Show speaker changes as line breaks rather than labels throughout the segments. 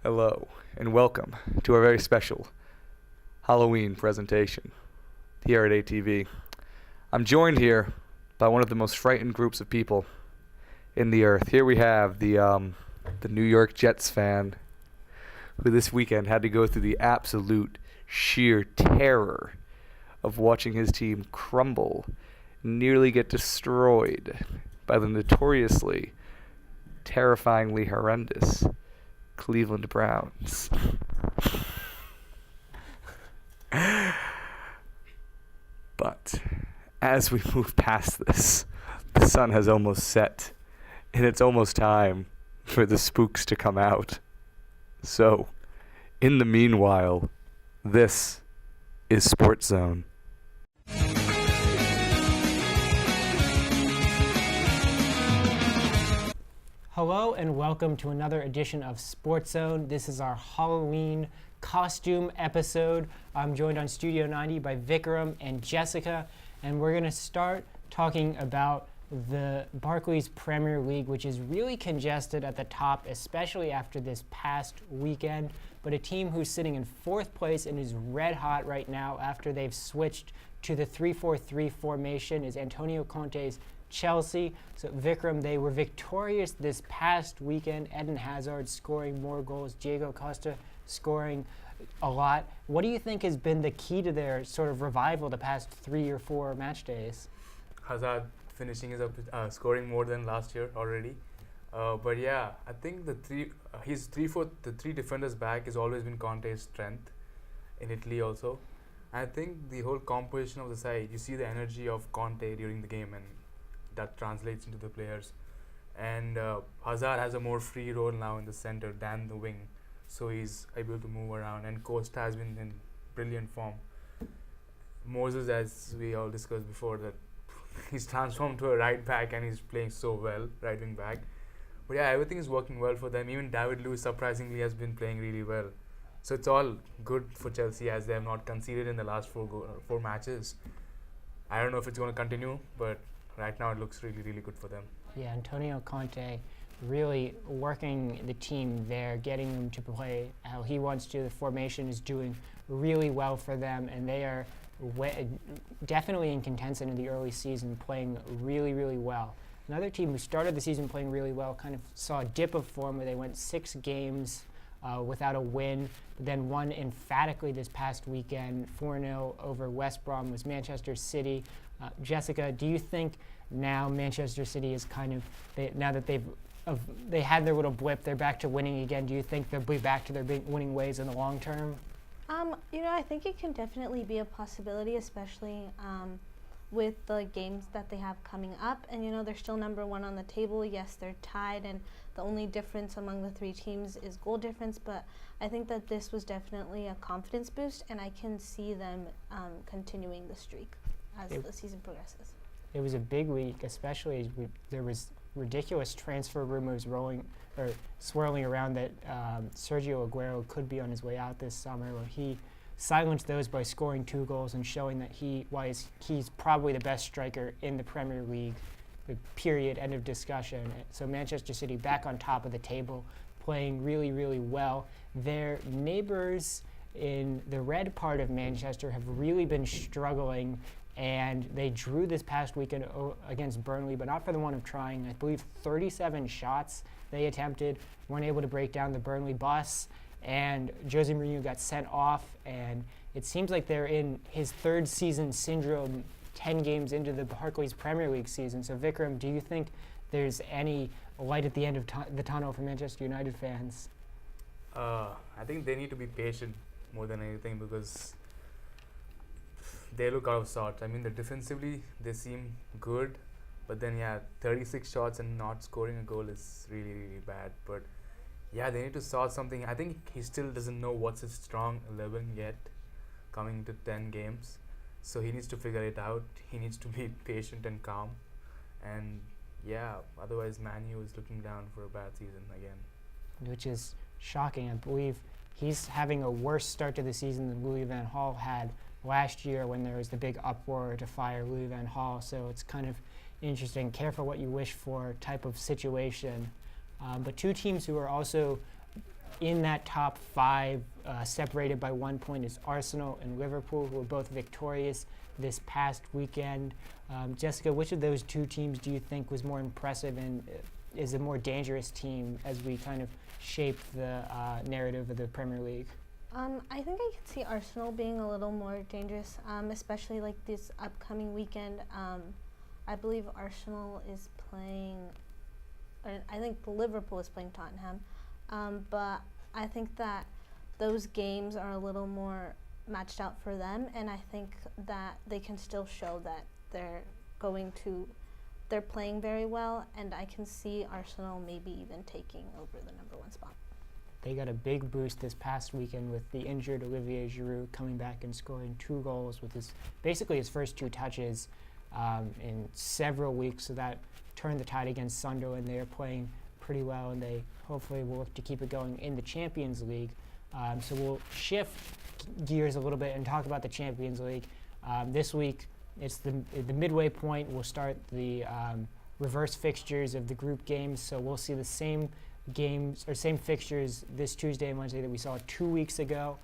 Hello, and welcome to our very special Halloween presentation here at ATV. I'm joined here by one of the most frightened groups of people in the earth. Here we have the New York Jets fan who this weekend had to go through the absolute sheer terror of watching his team crumble, nearly get destroyed by the notoriously, terrifyingly horrendous Cleveland Browns. But as we move past this, the sun has almost set, and it's almost time for the spooks to come out. So, in the meanwhile, this is SportsZone.
Hello and welcome to another edition of SportsZone. This is our Halloween costume episode. I'm joined on Studio 90 by Vikram and Jessica, and we're going to start talking about the Barclays Premier League, which is really congested at the top, especially after this past weekend. But a team who's sitting in fourth place and is red hot right now after they've switched to the 3-4-3 formation is Antonio Conte's Chelsea. So Vikram, they were victorious this past weekend. Eden Hazard scoring more goals, Diego Costa scoring a lot. What do you think has been the key to their sort of revival the past 3 or 4 match days?
Hazard finishing is up, scoring more than last year already. But yeah, I think the three defenders back has always been Conte's strength in Italy also. I think the whole composition of the side, you see the energy of Conte during the game, and that translates into the players. And Hazard has a more free role now in the center than the wing, so he's able to move around. And Costa has been in brilliant form. Moses, as we all discussed before, that he's transformed to a right back and he's playing so well, right wing back. But yeah, everything is working well for them. Even David Luiz surprisingly has been playing really well. So it's all good for Chelsea as they have not conceded in the last four matches. I don't know if it's going to continue, but right now it looks really, really good for them.
Yeah, Antonio Conte really working the team there, getting them to play how he wants to. The formation is doing really well for them, and they are definitely in contention in the early season, playing really, really well. Another team who started the season playing really well kind of saw a dip of form where they went 6 games without a win, but then won emphatically this past weekend, 4-0 over West Brom, was Manchester City. Jessica, do you think now Manchester City is kind of, now that they had their little blip, they're back to winning again? Do you think they'll be back to their winning ways in the long term?
I think it can definitely be a possibility, especially with the games that they have coming up. And, they're still number 1 on the table. Yes, they're tied, and the only difference among the 3 teams is goal difference. But I think that this was definitely a confidence boost, and I can see them continuing the streak as the season progresses.
It was a big week, especially as there was ridiculous transfer rumors swirling around that Sergio Aguero could be on his way out this summer. Well, he silenced those by scoring 2 goals and showing that he's probably the best striker in the Premier League. Period. End of discussion. So Manchester City back on top of the table, playing really, really well. Their neighbors in the red part of Manchester have really been struggling, and they drew this past weekend against Burnley, but not for the want of trying. I believe 37 shots they attempted, weren't able to break down the Burnley bus, and Jose Mourinho got sent off, and it seems like they're in his 3rd season syndrome 10 games into the Barclays Premier League season. So Vikram, do you think there's any light at the end of the tunnel for Manchester United fans?
I think they need to be patient more than anything, because they look out of sorts. I mean, defensively they seem good, but then 36 shots and not scoring a goal is really, really bad. But yeah, they need to sort something. I think he still doesn't know what's his strong 11 yet, coming to 10 games. So he needs to figure it out. He needs to be patient and calm. And otherwise Man U is looking down for a bad season again.
Which is shocking. I believe he's having a worse start to the season than Louis van Gaal had last year when there was the big uproar to fire Louis van Gaal. So it's kind of interesting, careful what you wish for type of situation. But 2 teams who are also in that top 5, separated by 1 point, is Arsenal and Liverpool, who were both victorious this past weekend. Jessica, which of those two teams do you think was more impressive and is a more dangerous team as we kind of shape the narrative of the Premier League?
I think I could see Arsenal being a little more dangerous, especially like this upcoming weekend. I believe Arsenal is playing, or I think Liverpool is playing Tottenham, but I think that those games are a little more matched out for them, and I think that they can still show that they're playing very well, and I can see Arsenal maybe even taking over the number 1 spot.
They got a big boost this past weekend with the injured Olivier Giroud coming back and scoring 2 goals with basically his first 2 touches in several weeks. So that turned the tide against Sunderland. They are playing pretty well, and they hopefully will look to keep it going in the Champions League. So we'll shift gears a little bit and talk about the Champions League. This week, it's the midway point. We'll start the reverse fixtures of the group games. So we'll see the same games or same fixtures this Tuesday and Wednesday that we saw 2 weeks ago.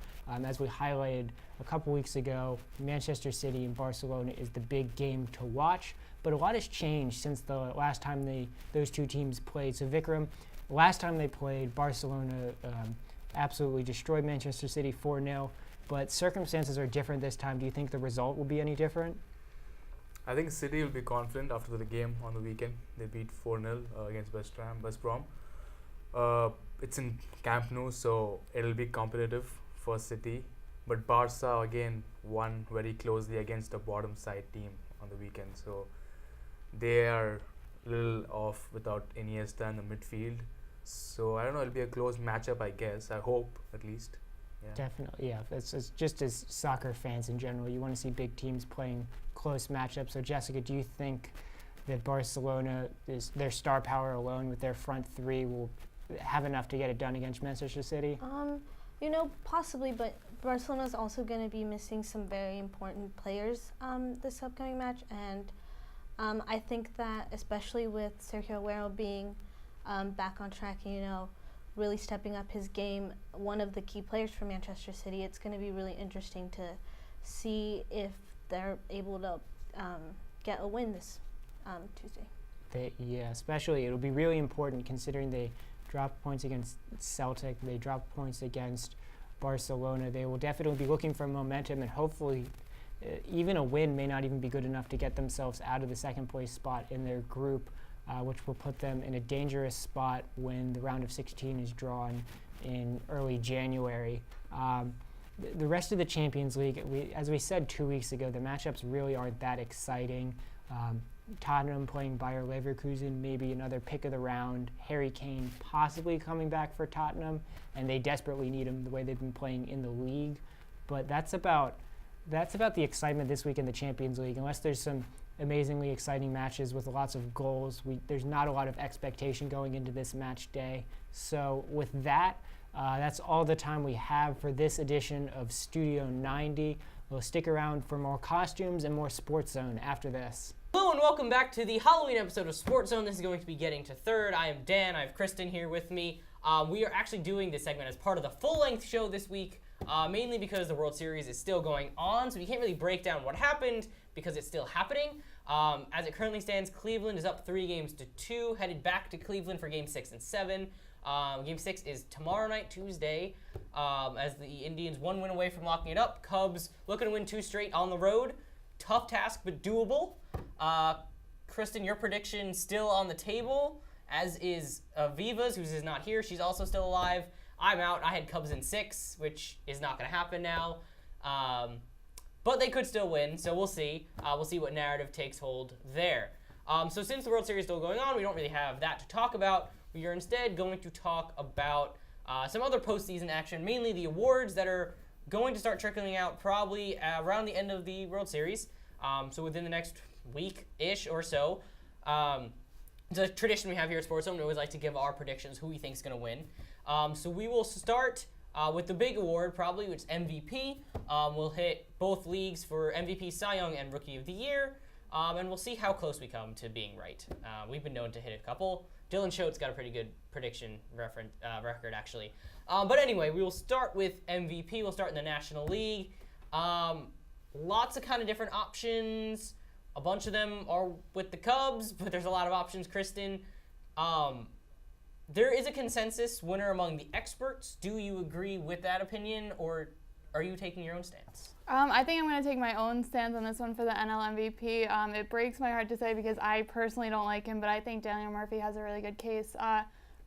As we highlighted a couple weeks ago, Manchester City and Barcelona is the big game to watch. But a lot has changed since the last time those two teams played. So Vikram, last time they played, Barcelona absolutely destroyed Manchester City 4-0. But circumstances are different this time. Do you think the result will be any different?
I think City will be confident after the game on the weekend. They beat 4-0 against West Brom. It's in Camp Nou, so it'll be competitive for City. But Barca again won very closely against a bottom side team on the weekend, so they are a little off without Iniesta in the midfield. So I don't know, it'll be a close matchup, I guess. I hope, at least. Yeah.
Definitely, yeah. It's just as soccer fans in general, you want to see big teams playing close matchups. So Jessica, do you think that Barcelona, their star power alone with their front 3, will have enough to get it done against Manchester City?
Possibly, but Barcelona is also going to be missing some very important players this upcoming match, and I think that especially with Sergio Aguero being back on track, really stepping up his game, one of the key players for Manchester City, it's going to be really interesting to see if they're able to get a win this Tuesday.
Especially it'll be really important considering they dropped points against Celtic, they dropped points against Barcelona. They will definitely be looking for momentum, and hopefully even a win may not even be good enough to get themselves out of the second place spot in their group, which will put them in a dangerous spot when the round of 16 is drawn in early January. The rest of the Champions League, as we said 2 weeks ago, the matchups really aren't that exciting. Tottenham playing Bayer Leverkusen, maybe another pick of the round. Harry Kane possibly coming back for Tottenham, and they desperately need him the way they've been playing in the league. But that's about the excitement this week in the Champions League. Unless there's some amazingly exciting matches with lots of goals, there's not a lot of expectation going into this match day. So with that, that's all the time we have for this edition of Studio 90. We'll stick around for more costumes and more SportsZone after this.
Hello and welcome back to the Halloween episode of SportsZone. This is going to be getting to third. I am Dan. I have Kristen here with me. We are actually doing this segment as part of the full-length show this week, mainly because the World Series is still going on, so we can't really break down what happened because it's still happening. As it currently stands, Cleveland is up 3-2, headed back to Cleveland for Game 6 and 7. Game 6 is tomorrow night, Tuesday, as the Indians 1 win away from locking it up. Cubs looking to win 2 straight on the road. Tough task, but doable. Kristen, your prediction still on the table, as is Viva's, who's not here. She's also still alive. I'm out. I had Cubs in 6, which is not going to happen now. But they could still win, so we'll see. We'll see what narrative takes hold there. So since the World Series is still going on, we don't really have that to talk about. We are instead going to talk about some other postseason action, mainly the awards that are going to start trickling out probably around the end of the World Series. So within the next week-ish or so. It's a tradition we have here at SportsZone. We always like to give our predictions, who we think is going to win. So we will start with the big award, probably, which is MVP. We'll hit both leagues for MVP, Cy Young, and Rookie of the Year. And we'll see how close we come to being right. We've been known to hit a couple. Dylan Schoat's got a pretty good prediction record, actually. But anyway, we will start with MVP. We'll start in the National League. Lots of kind of different options. A bunch of them are with the Cubs, but there's a lot of options, Kristen. There is a consensus winner among the experts. Do you agree with that opinion, or are you taking your own stance?
I think I'm going to take my own stance on this one for the NL MVP. It breaks my heart to say because I personally don't like him, but I think Daniel Murphy has a really good case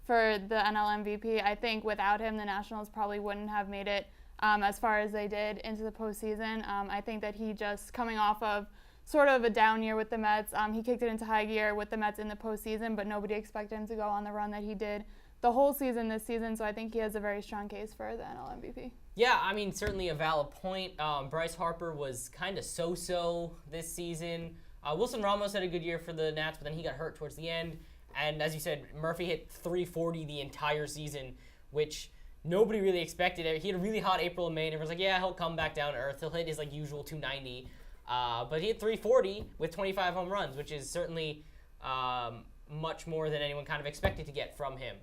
for the NL MVP. I think without him, the Nationals probably wouldn't have made it as far as they did into the postseason. I think that he just coming off of sort of a down year with the Mets. He kicked it into high gear with the Mets in the postseason, but nobody expected him to go on the run that he did the whole season this season, so I think he has a very strong case for the NL MVP.
Yeah, I mean, certainly a valid point. Bryce Harper was kind of so-so this season. Wilson Ramos had a good year for the Nats, but then he got hurt towards the end. And as you said, Murphy hit 340 the entire season, which nobody really expected. He had a really hot April and May, and everyone's like, yeah, he'll come back down to earth. He'll hit his usual 290. But he hit 340 with 25 home runs, which is certainly much more than anyone kind of expected to get from him.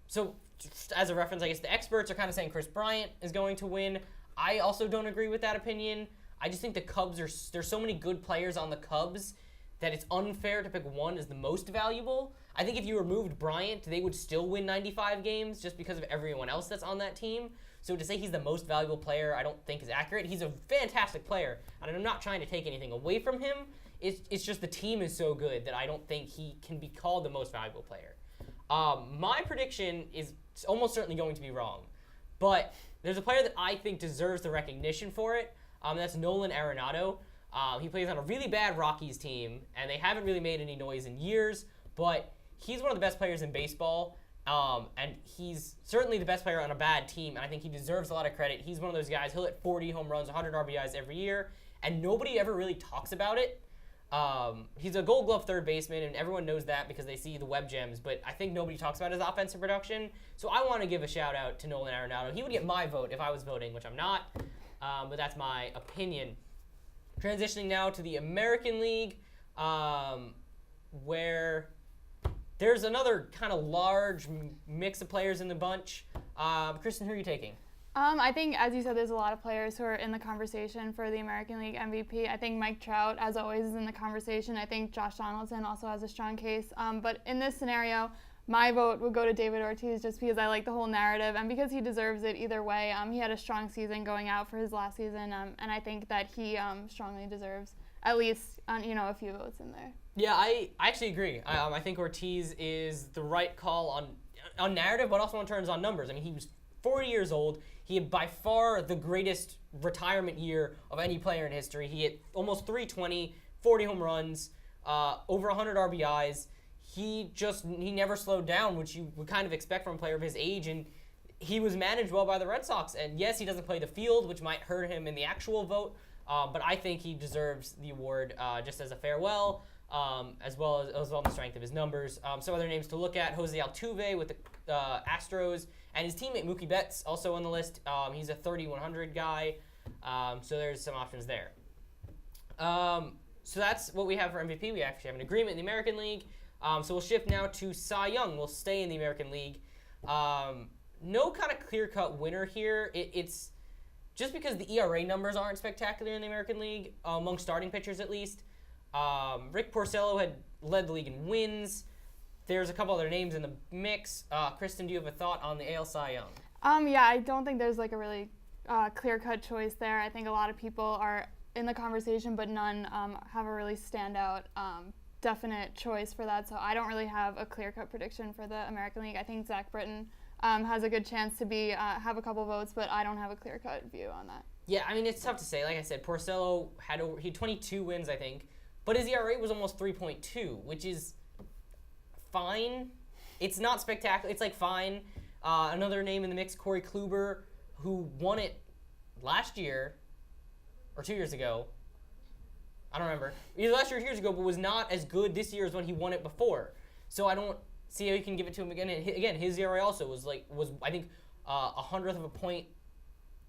So just as a reference, I guess the experts are kind of saying Chris Bryant is going to win. I also don't agree with that opinion. I just think the Cubs there's so many good players on the Cubs that it's unfair to pick one as the most valuable. I think if you removed Bryant, they would still win 95 games just because of everyone else that's on that team. So to say he's the most valuable player, I don't think is accurate. He's a fantastic player, and I'm not trying to take anything away from him. It's just the team is so good that I don't think he can be called the most valuable player. My prediction is almost certainly going to be wrong, but there's a player that I think deserves the recognition for it. That's Nolan Arenado. He plays on a really bad Rockies team, and they haven't really made any noise in years, but he's one of the best players in baseball, and he's certainly the best player on a bad team, and I think he deserves a lot of credit. He's one of those guys, he'll hit 40 home runs, 100 RBIs every year, and nobody ever really talks about it. He's a Gold Glove third baseman, and everyone knows that because they see the web gems, but I think nobody talks about his offensive production, so I want to give a shout-out to Nolan Arenado. He would get my vote if I was voting, which I'm not, but that's my opinion. Transitioning now to the American League, where there's another kind of large mix of players in the bunch. Kristen, who are you taking?
I think, as you said, there's a lot of players who are in the conversation for the American League MVP. I think Mike Trout, as always, is in the conversation. I think Josh Donaldson also has a strong case. But in this scenario, my vote would go to David Ortiz just because I like the whole narrative and because he deserves it either way. He had a strong season going out for his last season, and I think that he strongly deserves at least a few votes in there.
Yeah, I actually agree. I think Ortiz is the right call on narrative, but also in terms on numbers. I mean, he was 40 years old. He had by far the greatest retirement year of any player in history. He hit almost 320, 40 home runs, over 100 RBIs. He never slowed down, which you would kind of expect from a player of his age, and he was managed well by the Red Sox. And yes, he doesn't play the field, which might hurt him in the actual vote, but I think he deserves the award just as a farewell, as well as on the strength of his numbers. Some other names to look at: Jose Altuve with the Astros, and his teammate Mookie Betts also on the list. He's a 3,100 guy, so there's some options there. So that's what we have for MVP. We actually have an agreement in the American League. So we'll shift now to Cy Young. We'll stay in the American League. No kind of clear-cut winner here. It's just because the ERA numbers aren't spectacular in the American League, among starting pitchers at least. Rick Porcello had led the league in wins. There's a couple other names in the mix. Kristen, do you have a thought on the AL Cy Young?
Yeah, I don't think there's like a really clear-cut choice there. I think a lot of people are in the conversation, but none have a really standout definite choice for that. So I don't really have a clear-cut prediction for the American League. I think Zach Britton has a good chance to have a couple votes, but I don't have a clear-cut view on that.
Yeah, I mean, it's tough to say. Like I said, Porcello had 22 wins, I think, but his ERA was almost 3.2, which is fine. It's not spectacular. It's like fine. Another name in the mix, Corey Kluber, who won it last year or 2 years ago. I don't remember. Either last year or 2 years ago, but was not as good this year as when he won it before. So I don't see how you can give it to him again. And again, his ERA also was I think a hundredth of a point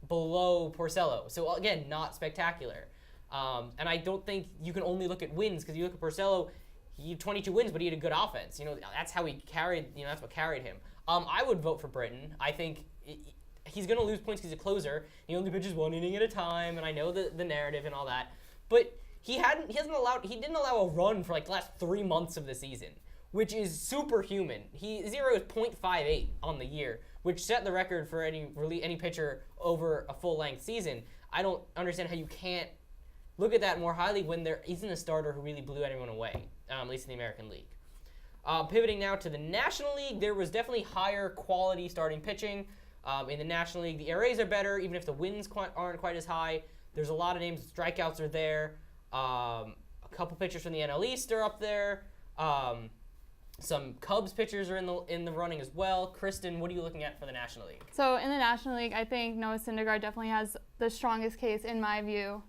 below Porcello. So again, not spectacular. And I don't think you can only look at wins, because you look at Porcello, he had 22 wins, but he had a good offense. That's how he carried. That's what carried him. I would vote for Britton. I think he's going to lose points because he's a closer. He only pitches 1 inning at a time, and I know the narrative and all that. But he didn't allow a run for like the last 3 months of the season, which is superhuman. His ERA was .58 on the year, which set the record for any pitcher over a full-length season. I don't understand how you can't look at that more highly when there isn't a starter who really blew anyone away, at least in the American League. Pivoting now to the National League, there was definitely higher quality starting pitching. In the National League, the ERAs are better, even if the wins aren't quite as high. There's a lot of names. Strikeouts are there. A couple pitchers from the NL East are up there. Some Cubs pitchers are in the running as well. Kristen, what are you looking at for the National League?
So in the National League, I think Noah Syndergaard definitely has the strongest case, in my view,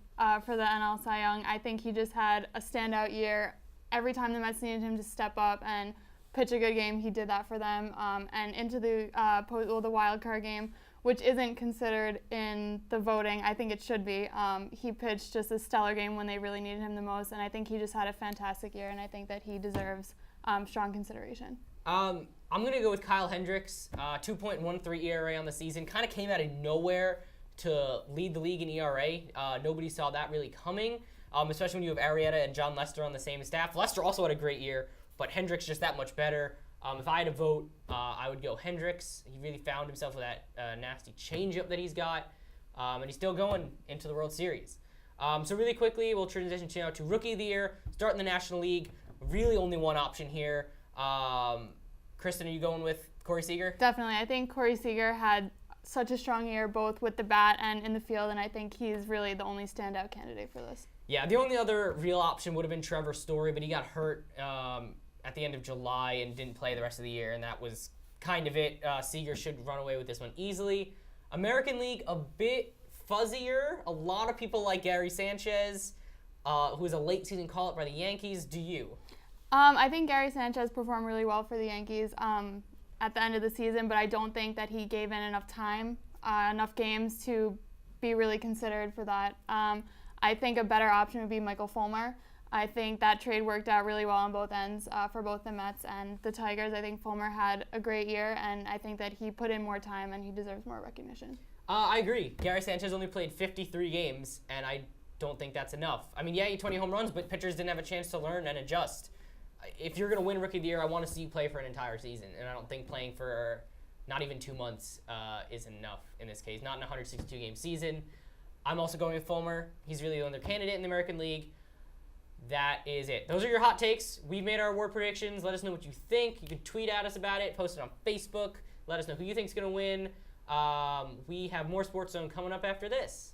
for the NL Cy Young. I think he just had a standout year. Every time the Mets needed him to step up and pitch a good game, he did that for them. And into the wild card game, which isn't considered in the voting, I think it should be. He pitched just a stellar game when they really needed him the most, and I think he just had a fantastic year, and I think that he deserves strong consideration.
I'm going to go with Kyle Hendricks, 2.13 ERA on the season. Kind of came out of nowhere to lead the league in ERA. Nobody saw that really coming, especially when you have Arrieta and John Lester on the same staff. Lester also had a great year, but Hendricks just that much better. If I had to vote, I would go Hendricks. He really found himself with that nasty changeup that he's got, and he's still going into the World Series. So really quickly, we'll transition now to Rookie of the Year. Start in the National League. Really only one option here. Kristen, are you going with Corey Seager?
Definitely. I think Corey Seager had such a strong year both with the bat and in the field, and I think he's really the only standout candidate for this.
Yeah, the only other real option would have been Trevor Story, but he got hurt at the end of July and didn't play the rest of the year, and that was kind of it. Seager should run away with this one easily. American League, a bit fuzzier. A lot of people like Gary Sanchez, who was a late season call-up by the Yankees. Do you?
I think Gary Sanchez performed really well for the Yankees at the end of the season, but I don't think that he gave in enough time, enough games to be really considered for that. I think a better option would be Michael Fulmer. I think that trade worked out really well on both ends for both the Mets and the Tigers. I think Fulmer had a great year, and I think that he put in more time and he deserves more recognition.
I agree. Gary Sanchez only played 53 games, and I don't think that's enough. I mean, yeah, he had 20 home runs, but pitchers didn't have a chance to learn and adjust. If you're going to win Rookie of the Year, I want to see you play for an entire season, and I don't think playing for not even 2 months is enough in this case, not in a 162-game season. I'm also going with Fulmer. He's really the only candidate in the American League. That is it. Those are your hot takes. We've made our award predictions. Let us know what you think. You can tweet at us about it, post it on Facebook. Let us know who you think is going to win. We have more Sports Zone coming up after this.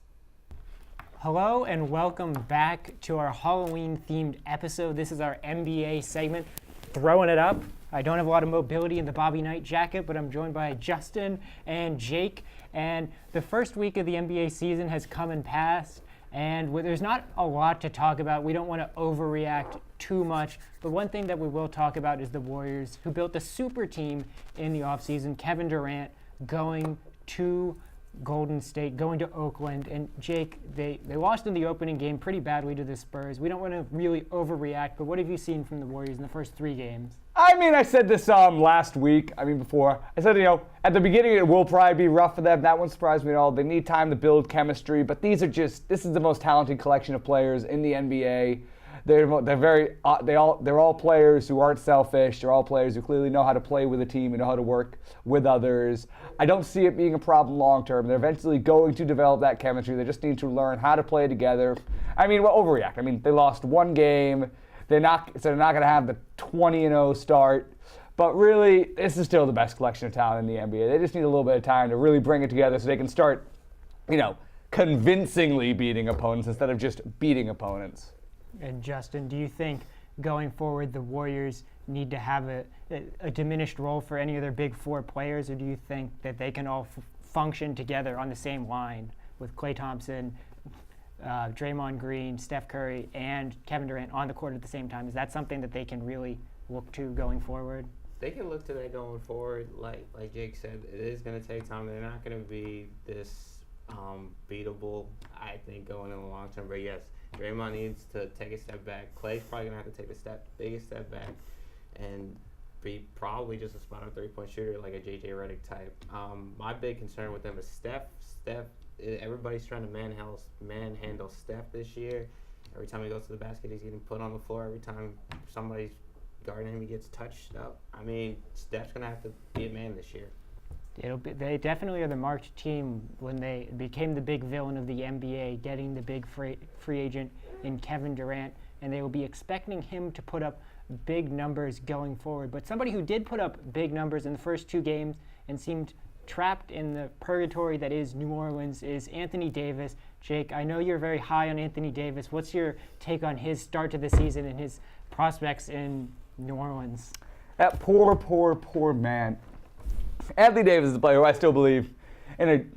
Hello and welcome back to our Halloween-themed episode. This is our NBA segment, throwing it up. I don't have a lot of mobility in the Bobby Knight jacket, but I'm joined by Justin and Jake. And the first week of the NBA season has come and passed, and there's not a lot to talk about. We don't want to overreact too much, but one thing that we will talk about is the Warriors, who built a super team in the offseason. Kevin Durant going to Golden State, going to Oakland, and Jake, they lost in the opening game pretty badly to the Spurs. We don't want to really overreact, but what have you seen from the Warriors in the first 3 games?
I mean, I said this last week. Before. I said, at the beginning it will probably be rough for them. That won't surprise me at all. They need time to build chemistry, but this is the most talented collection of players in the NBA. They're all players who aren't selfish. They're all players who clearly know how to play with a team and know how to work with others. I don't see it being a problem long term. They're eventually going to develop that chemistry. They just need to learn how to play together. Overreact. They lost 1 game. They're not going to have the 20-0 start. But really, this is still the best collection of talent in the NBA. They just need a little bit of time to really bring it together so they can start, convincingly beating opponents instead of just beating opponents.
And Justin, do you think going forward the Warriors need to have a diminished role for any of their big 4 players, or do you think that they can all function together on the same line with Klay Thompson, Draymond Green, Steph Curry, and Kevin Durant on the court at the same time? Is that something that they can really look to going forward?
They can look to that going forward. Like Jake said, it is going to take time. They're not going to be this beatable, I think, going in the long term. But yes, Draymond needs to take a step back. Klay's probably going to have to take the biggest step back. And be probably just a spot-up three-point shooter like a J.J. Redick type. My big concern with them is Steph. Everybody's trying to manhandle Steph this year. Every time he goes to the basket, he's getting put on the floor. Every time somebody's guarding him, he gets touched up. I mean, Steph's going to have to be a man this year.
They definitely are the marked team when they became the big villain of the NBA, getting the big free agent in Kevin Durant, and they will be expecting him to put up big numbers going forward. But somebody who did put up big numbers in the first two games and seemed trapped in the purgatory that is New Orleans is Anthony Davis. Jake, I know you're very high on Anthony Davis. What's your take on his start to the season and his prospects in New Orleans?
That poor man. Anthony Davis is a player who I still believe in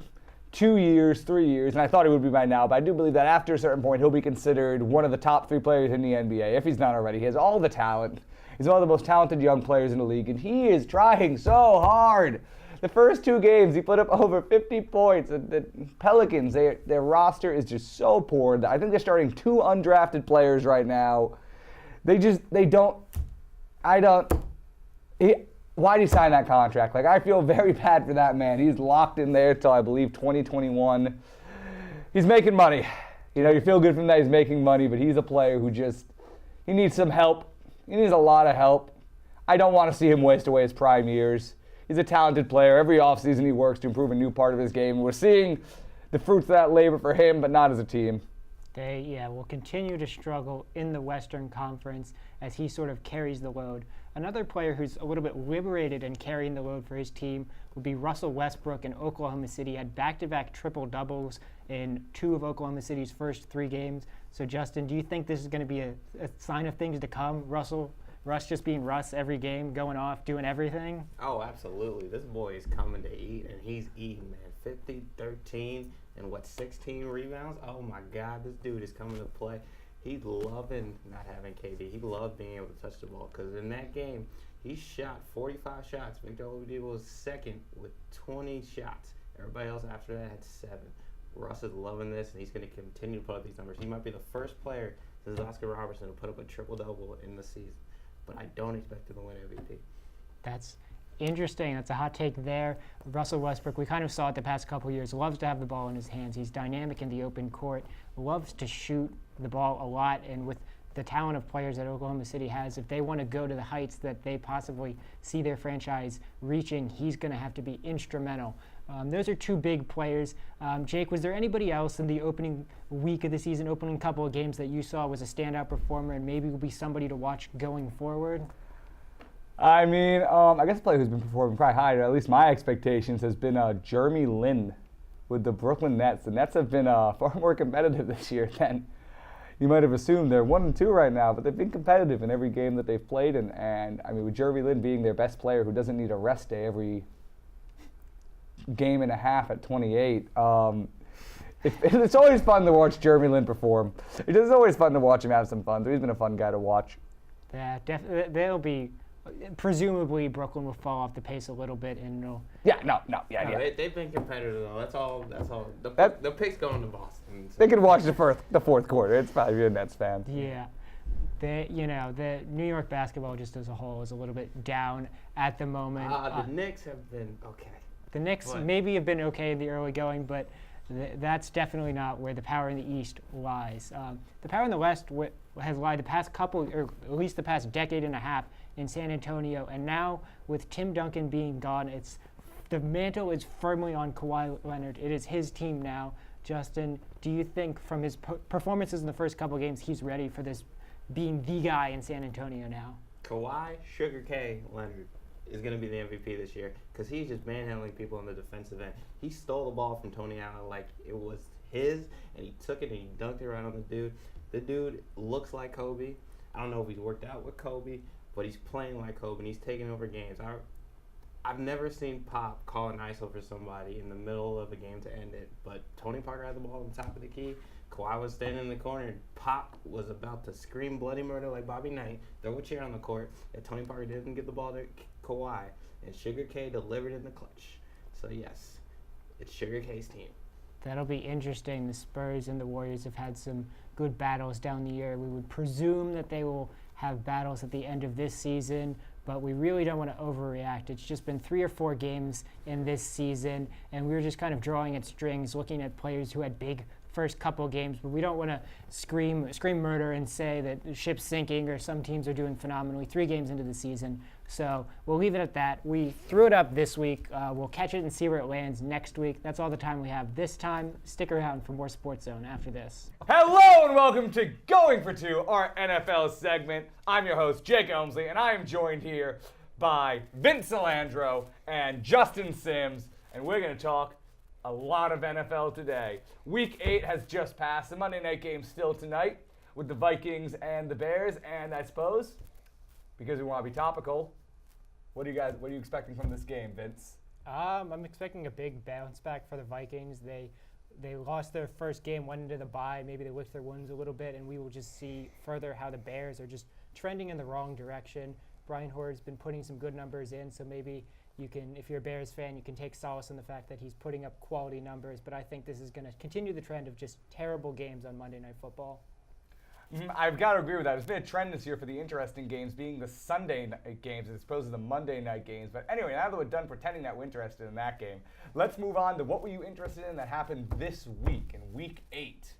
2 years, 3 years, and I thought he would be by now, but I do believe that after a certain point, he'll be considered one of the top 3 players in the NBA, if he's not already. He has all the talent. He's one of the most talented young players in the league, and he is trying so hard. The first 2 games, he put up over 50 points. The Pelicans, their roster is just so poor. I think they're starting 2 undrafted players right now. Why did he sign that contract? Like, I feel very bad for that man. He's locked in there till, I believe, 2021. He's making money. You know, you feel good from that he's making money, but he's a player who he needs some help. He needs a lot of help. I don't want to see him waste away his prime years. He's a talented player. Every offseason he works to improve a new part of his game. We're seeing the fruits of that labor for him, but not as a team.
They will continue to struggle in the Western Conference as he sort of carries the load. Another player who's a little bit liberated and carrying the load for his team would be Russell Westbrook in Oklahoma City. Had back-to-back triple-doubles in 2 of Oklahoma City's first 3 games. So, Justin, do you think this is going to be a sign of things to come? Russ just being Russ every game, going off, doing everything?
Oh, absolutely. This boy is coming to eat, and he's eating, man. 50, 13, and 16 rebounds? Oh, my God, this dude is coming to play. He's loving not having KD. He loved being able to touch the ball because in that game, he shot 45 shots. Victor Oladipo was second with 20 shots. Everybody else after that had 7. Russ is loving this, and he's going to continue to put up these numbers. He might be the first player since Oscar Robertson to put up a triple-double in the season. But I don't expect him to win MVP.
That's interesting. That's a hot take there. Russell Westbrook, we kind of saw it the past couple years, loves to have the ball in his hands. He's dynamic in the open court, loves to shoot the ball a lot, and with the talent of players that Oklahoma City has, if they want to go to the heights that they possibly see their franchise reaching, he's going to have to be instrumental. Those are 2 big players. Jake, was there anybody else in the opening week of the season, opening couple of games that you saw was a standout performer and maybe will be somebody to watch going forward?
I mean, I guess the player who's been performing probably higher, at least my expectations, has been Jeremy Lin with the Brooklyn Nets. The Nets have been far more competitive this year than you might have assumed. They're 1-2 right now, but they've been competitive in every game that they've played. And I mean, with Jeremy Lin being their best player who doesn't need a rest day every game and a half at 28, it's always fun to watch Jeremy Lin perform. It's always fun to watch him have some fun. So he's been a fun guy to watch.
Yeah, they'll be. Presumably, Brooklyn will fall off the pace a little bit, and it'll.
They've been competitive though. That's all. The pick's going to Boston. So.
They can watch the 4th quarter. It's probably a Nets fan.
Yeah, the New York basketball just as a whole is a little bit down at the moment.
The Knicks have been okay.
The Knicks maybe have been okay in the early going, but that's definitely not where the power in the East lies. The power in the West has lied the past couple, or at least the past decade and a half, in San Antonio, and now with Tim Duncan being gone, the mantle is firmly on Kawhi Leonard. It is his team now. Justin, do you think from his performances in the first couple of games, he's ready for this being the guy in San Antonio now?
Kawhi Sugar K Leonard is going to be the MVP this year because he's just manhandling people on the defensive end. He stole the ball from Tony Allen like it was his, and he took it and he dunked it right on the dude. The dude looks like Kobe. I don't know if he's worked out with Kobe, but he's playing like Kobe, and he's taking over games. I've never seen Pop call an ISO for somebody in the middle of a game to end it, but Tony Parker had the ball on top of the key. Kawhi was standing in the corner, and Pop was about to scream bloody murder like Bobby Knight, throw a chair on the court, and Tony Parker didn't give the ball to Kawhi, and Sugar K delivered in the clutch. So, yes, it's Sugar K's team.
That'll be interesting. The Spurs and the Warriors have had some good battles down the year. We would presume that they will have battles at the end of this season, but we really don't want to overreact. It's just been 3 or 4 games in this season, and we were just kind of drawing at strings, looking at players who had big first couple games, but we don't want to scream murder and say that the ship's sinking or some teams are doing phenomenally 3 games into the season. So we'll leave it at that. We threw it up this week. We'll catch it and see where it lands next week. That's all the time we have this time. Stick around for more SportsZone after this.
Hello and welcome to Going for Two, our NFL segment. I'm your host, Jake Elmsley, and I am joined here by Vince Salandro and Justin Sims, and we're going to talk a lot of NFL today. Week 8 has just passed. The Monday night game's still tonight with the Vikings and the Bears. And I suppose, because we want to be topical, what are you expecting from this game, Vince?
I'm expecting a big bounce back for the Vikings. They lost their first game, went into the bye. Maybe they licked their wounds a little bit, and we will just see further how the Bears are just trending in the wrong direction. Brian Hoyer's been putting some good numbers in, so maybe you can, if you're a Bears fan, you can take solace in the fact that he's putting up quality numbers, but I think this is going to continue the trend of just terrible games on Monday Night Football.
I've got to agree with that. There's been a trend this year for the interesting games being the Sunday night games as opposed to the Monday night games. But anyway, now that we're done pretending that we're interested in that game, let's move on to what were you interested in that happened this week, in Week 8?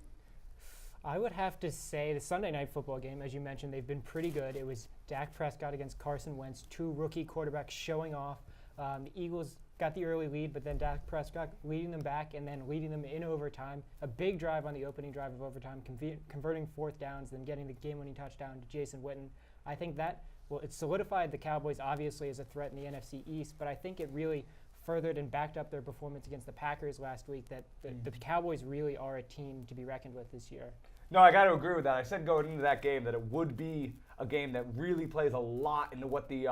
I would have to say the Sunday Night Football game, as you mentioned, they've been pretty good. It was Dak Prescott against Carson Wentz, 2 rookie quarterbacks showing off. The Eagles got the early lead, but then Dak Prescott leading them back and then leading them in overtime. A big drive on the opening drive of overtime, converting 4th downs, then getting the game-winning touchdown to Jason Witten. I think that, well, it solidified the Cowboys obviously as a threat in the NFC East, but I think it really furthered and backed up their performance against the Packers last week that the Cowboys really are a team to be reckoned with this year.
No, I got to agree with that. I said going into that game that it would be a game that really plays a lot into what the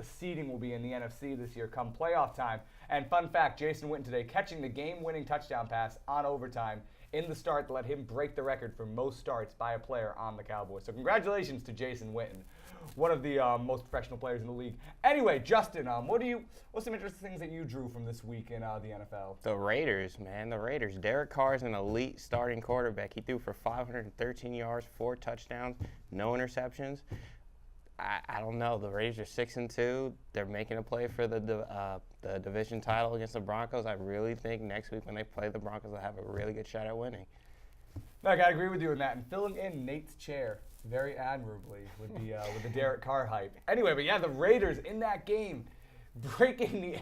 seeding will be in the NFC this year come playoff time. And fun fact, Jason Witten today catching the game-winning touchdown pass on overtime in the start to let him break the record for most starts by a player on the Cowboys. So congratulations to Jason Witten, one of the most professional players in the league. Anyway, Justin, what's some interesting things that you drew from this week in the NFL?
The Raiders, man, the Raiders. Derek Carr's an elite starting quarterback. He threw for 513 yards, 4 touchdowns, no interceptions. I don't know. The Raiders are 6-2. They're making a play for the division title against the Broncos. I really think next week when they play the Broncos, they'll have a really good shot at winning.
No, I gotta agree with you on that. And filling in Nate's chair very admirably with the Derek Carr hype. Anyway, but yeah, the Raiders in that game breaking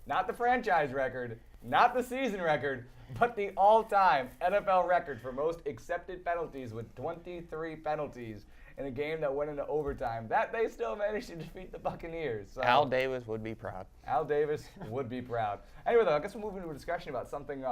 not the franchise record, not the season record, but the all-time NFL record for most accepted penalties with 23 penalties in a game that went into overtime. That they still managed to defeat the Buccaneers. So
Al Davis would be proud.
Al Davis would be proud. Anyway, though, I guess we'll move into a discussion about something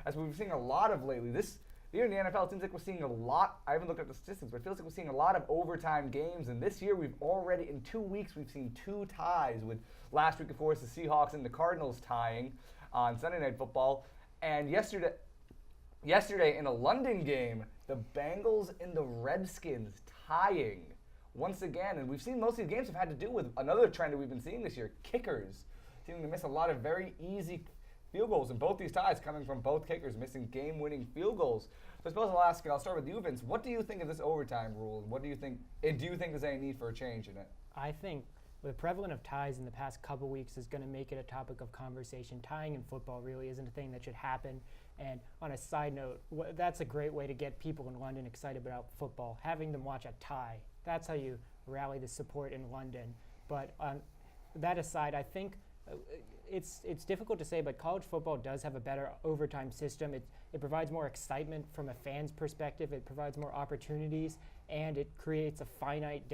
as we've been seeing a lot of lately. This year in the NFL, it seems like we're seeing a lot. I haven't looked at the statistics, but it feels like we're seeing a lot of overtime games. And this year, we've already, in 2 weeks, we've seen 2 ties. With last week, of course, the Seahawks and the Cardinals tying on Sunday Night Football. And yesterday in a London game, the Bengals and the Redskins tying once again. And we've seen most of these games have had to do with another trend that we've been seeing this year, kickers seeming to miss a lot of very easy field goals. And both these ties coming from both kickers missing game-winning field goals. So I suppose I'll ask you, I'll start with you, Vince. What do you think of this overtime rule? And what do you think, and do you think there's any need for a change in it?
I think the prevalence of ties in the past couple weeks is going to make it a topic of conversation. Tying in football really isn't a thing that should happen. And on a side note, that's a great way to get people in London excited about football, having them watch a tie. That's how you rally the support in London. But on that aside, I think it's difficult to say, but college football does have a better overtime system. It provides more excitement from a fan's perspective. It provides more opportunities, and it creates a finite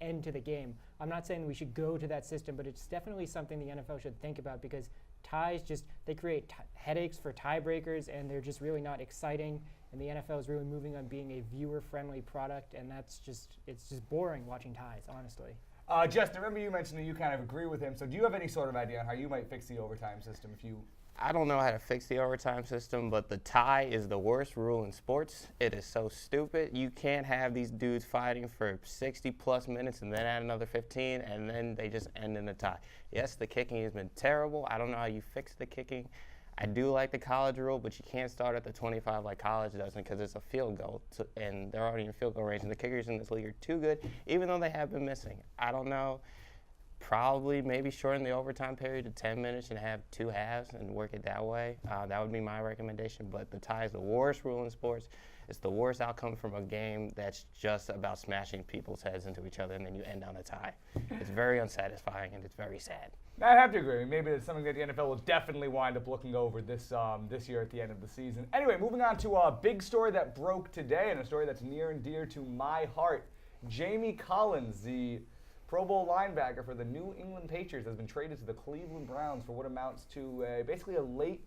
end to the game. I'm not saying we should go to that system, but it's definitely something the NFL should think about because ties they create headaches for tiebreakers, and they're just really not exciting. And the NFL is really moving on being a viewer-friendly product, and it's just boring watching ties, honestly.
Justin, remember you mentioned that you kind of agree with him. So do you have any sort of idea on how you might fix the overtime system if you...
I don't know how to fix the overtime system, but the tie is the worst rule in sports. It is so stupid. You can't have these dudes fighting for 60-plus minutes and then add another 15, and then they just end in a tie. Yes, the kicking has been terrible. I don't know how you fix the kicking. I do like the college rule, but you can't start at the 25 like college doesn't because it's a field goal, and they're already in field goal range. And the kickers in this league are too good, even though they have been missing. I don't know. Probably maybe shorten the overtime period to 10 minutes and have 2 halves and work it that way. That would be my recommendation. But the tie is the worst rule in sports. It's the worst outcome from a game that's just about smashing people's heads into each other, and then you end on a tie. It's very unsatisfying, and it's very sad.
I have to agree. Maybe it's something that the NFL will definitely wind up looking over this year at the end of the season. Anyway, moving on to a big story that broke today, and a story that's near and dear to my heart. Jamie Collins, the Pro Bowl linebacker for the New England Patriots, has been traded to the Cleveland Browns for what amounts to basically a late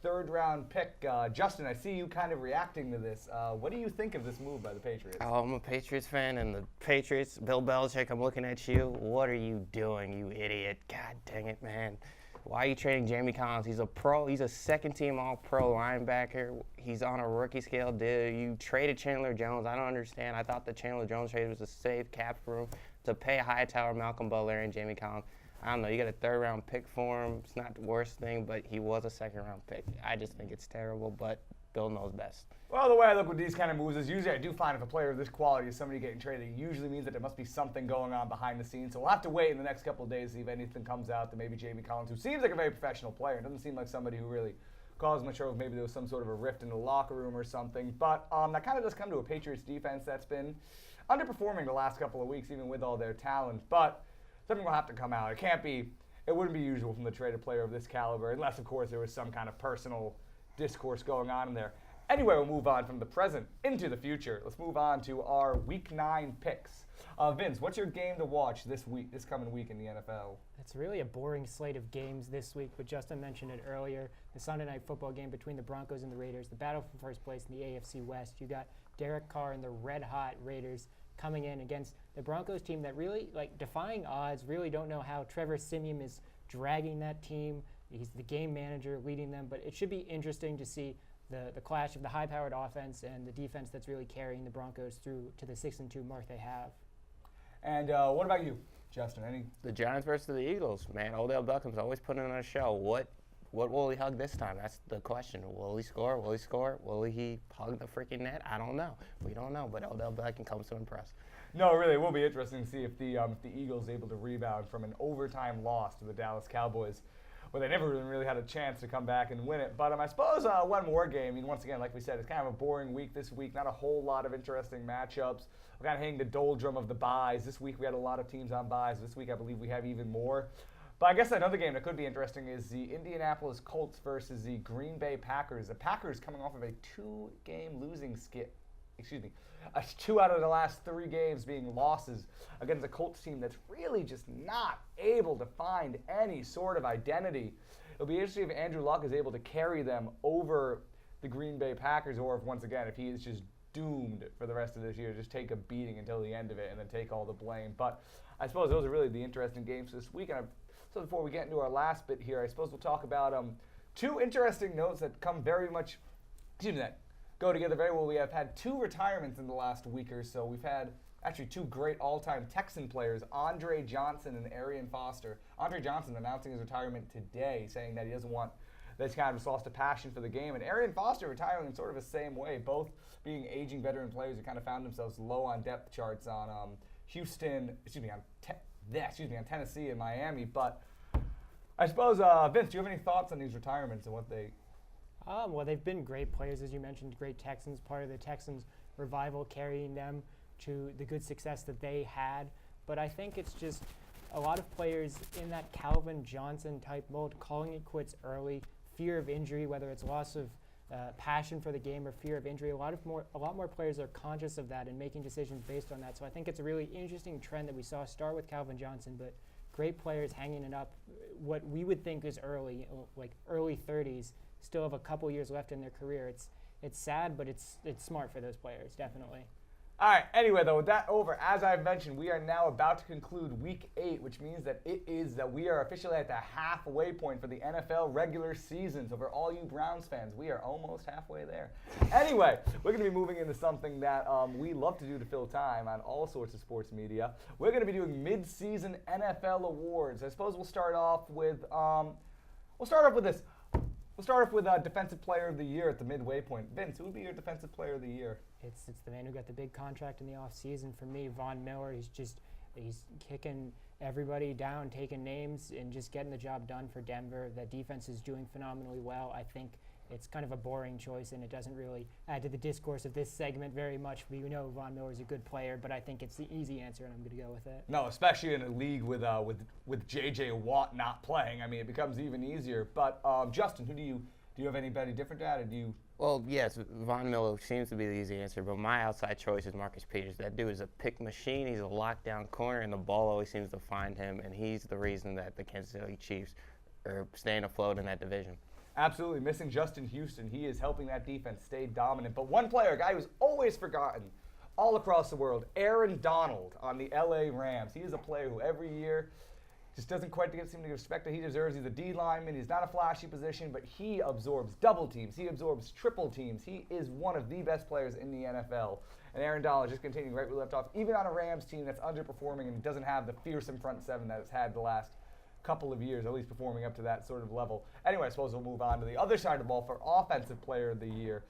third-round pick. Justin, I see you kind of reacting to this. What do you think of this move by the Patriots?
Oh, I'm a Patriots fan, and the Patriots, Bill Belichick, I'm looking at you. What are you doing, you idiot? God dang it, man. Why are you trading Jamie Collins? He's a pro. He's a second-team All-Pro linebacker. He's on a rookie scale deal. You traded Chandler Jones. I don't understand. I thought the Chandler Jones trade was to save cap room to pay Hightower, Malcolm Butler, and Jamie Collins. I don't know. You got a third-round pick for him. It's not the worst thing, but he was a second-round pick. I just think it's terrible, but Bill knows best.
Well, the way I look with these kind of moves is usually I do find if a player of this quality is somebody getting traded, it usually means that there must be something going on behind the scenes. So we'll have to wait in the next couple of days to see if anything comes out that maybe Jamie Collins, who seems like a very professional player, doesn't seem like somebody who really caused much trouble. Maybe there was some sort of a rift in the locker room or something. But that kind of does come to a Patriots defense that's been underperforming the last couple of weeks, even with all their talent. But something will have to come out. It wouldn't be usual from the traded player of this caliber, unless, of course, there was some kind of personal discourse going on in there. Anyway, we'll move on from the present into the future. Let's move on to our Week 9 picks. Vince, what's your game to watch this coming week in the NFL?
It's really a boring slate of games this week, but Justin mentioned it earlier. The Sunday Night Football game between the Broncos and the Raiders, the battle for first place in the AFC West. You got Derek Carr and the red-hot Raiders coming in against the Broncos team that really, defying odds, really don't know how Trevor Siemian is dragging that team. He's the game manager leading them, but it should be interesting to see the clash of the high-powered offense and the defense that's really carrying the Broncos through to the 6-2 mark they have.
And what about you, Justin?
The Giants versus the Eagles, man. Odell Beckham's always putting on a show. What will he hug this time? That's the question. Will he score? Will he score? Will he hug the freaking net? I don't know. We don't know, but Odell Beckham comes to impress.
No, really, it will be interesting to see if the Eagles able to rebound from an overtime loss to the Dallas Cowboys, where they never really had a chance to come back and win it. But I suppose one more game. I mean, once again, like we said, it's kind of a boring week this week. Not a whole lot of interesting matchups. We're kind of hitting the doldrum of the buys. This week we had a lot of teams on buys. This week I believe we have even more. But I guess another game that could be interesting is the Indianapolis Colts versus the Green Bay Packers. The Packers coming off of a 2-game losing skid. 2 out of the last 3 games being losses against a Colts team that's really just not able to find any sort of identity. It'll be interesting if Andrew Luck is able to carry them over the Green Bay Packers, or if, once again, if he is just doomed for the rest of this year, just take a beating until the end of it and then take all the blame. But I suppose those are really the interesting games this week. And so before we get into our last bit here, I suppose we'll talk about 2 interesting notes that come very much, that go together very well. We have had 2 retirements in the last week or so. We've had actually 2 great all-time Texan players, Andre Johnson and Arian Foster. Andre Johnson announcing his retirement today, saying that he doesn't want, that he's kind of just lost a passion for the game. And Arian Foster retiring in sort of the same way, both being aging veteran players who kind of found themselves low on depth charts on on Tennessee and Miami. But I suppose, Vince, do you have any thoughts on these retirements and what they...
Well, they've been great players, as you mentioned, great Texans, part of the Texans revival, carrying them to the good success that they had. But I think it's just a lot of players in that Calvin Johnson type mold, calling it quits early, fear of injury, whether it's loss of passion for the game or fear of injury. A lot more players are conscious of that and making decisions based on that. So I think it's a really interesting trend that we saw start with Calvin Johnson, but great players hanging it up. What we would think is early, like early 30s, still have a couple years left in their career. It's sad, but it's smart for those players, definitely.
All right, anyway, though, with that over, as I've mentioned, we are now about to conclude Week 8, which means that we are officially at the halfway point for the NFL regular season. So for all you Browns fans, we are almost halfway there. Anyway, we're going to be moving into something that we love to do to fill time on all sorts of sports media. We're going to be doing mid-season NFL awards. I suppose we'll start off with this. We'll start off with Defensive Player of the Year at the midway point. Vince, who would be your Defensive Player of the Year?
It's the man who got the big contract in the offseason for me, Von Miller. He's kicking everybody down, taking names, and just getting the job done for Denver. The defense is doing phenomenally well. I think it's kind of a boring choice, and it doesn't really add to the discourse of this segment very much. We know Von Miller's a good player, but I think it's the easy answer, and I'm going to go with it.
No, especially in a league with J.J. Watt not playing. I mean, it becomes even easier. But Justin, do you have anybody different to add, or do you?
Well, yes, Von Miller seems to be the easy answer, but my outside choice is Marcus Peters. That dude is a pick machine. He's a lockdown corner, and the ball always seems to find him, and he's the reason that the Kansas City Chiefs are staying afloat in that division.
Absolutely. Missing Justin Houston. He is helping that defense stay dominant. But one player, a guy who's always forgotten all across the world, Aaron Donald on the LA Rams. He is a player who every year just doesn't quite seem to get respect that he deserves. He's a D lineman. He's not a flashy position, but he absorbs double teams. He absorbs triple teams. He is one of the best players in the NFL. And Aaron Donald just continuing right where we left off, even on a Rams team that's underperforming and doesn't have the fearsome front seven that it's had the last couple of years, at least performing up to that sort of level. Anyway, I suppose we'll move on to the other side of the ball for Offensive Player of the Year.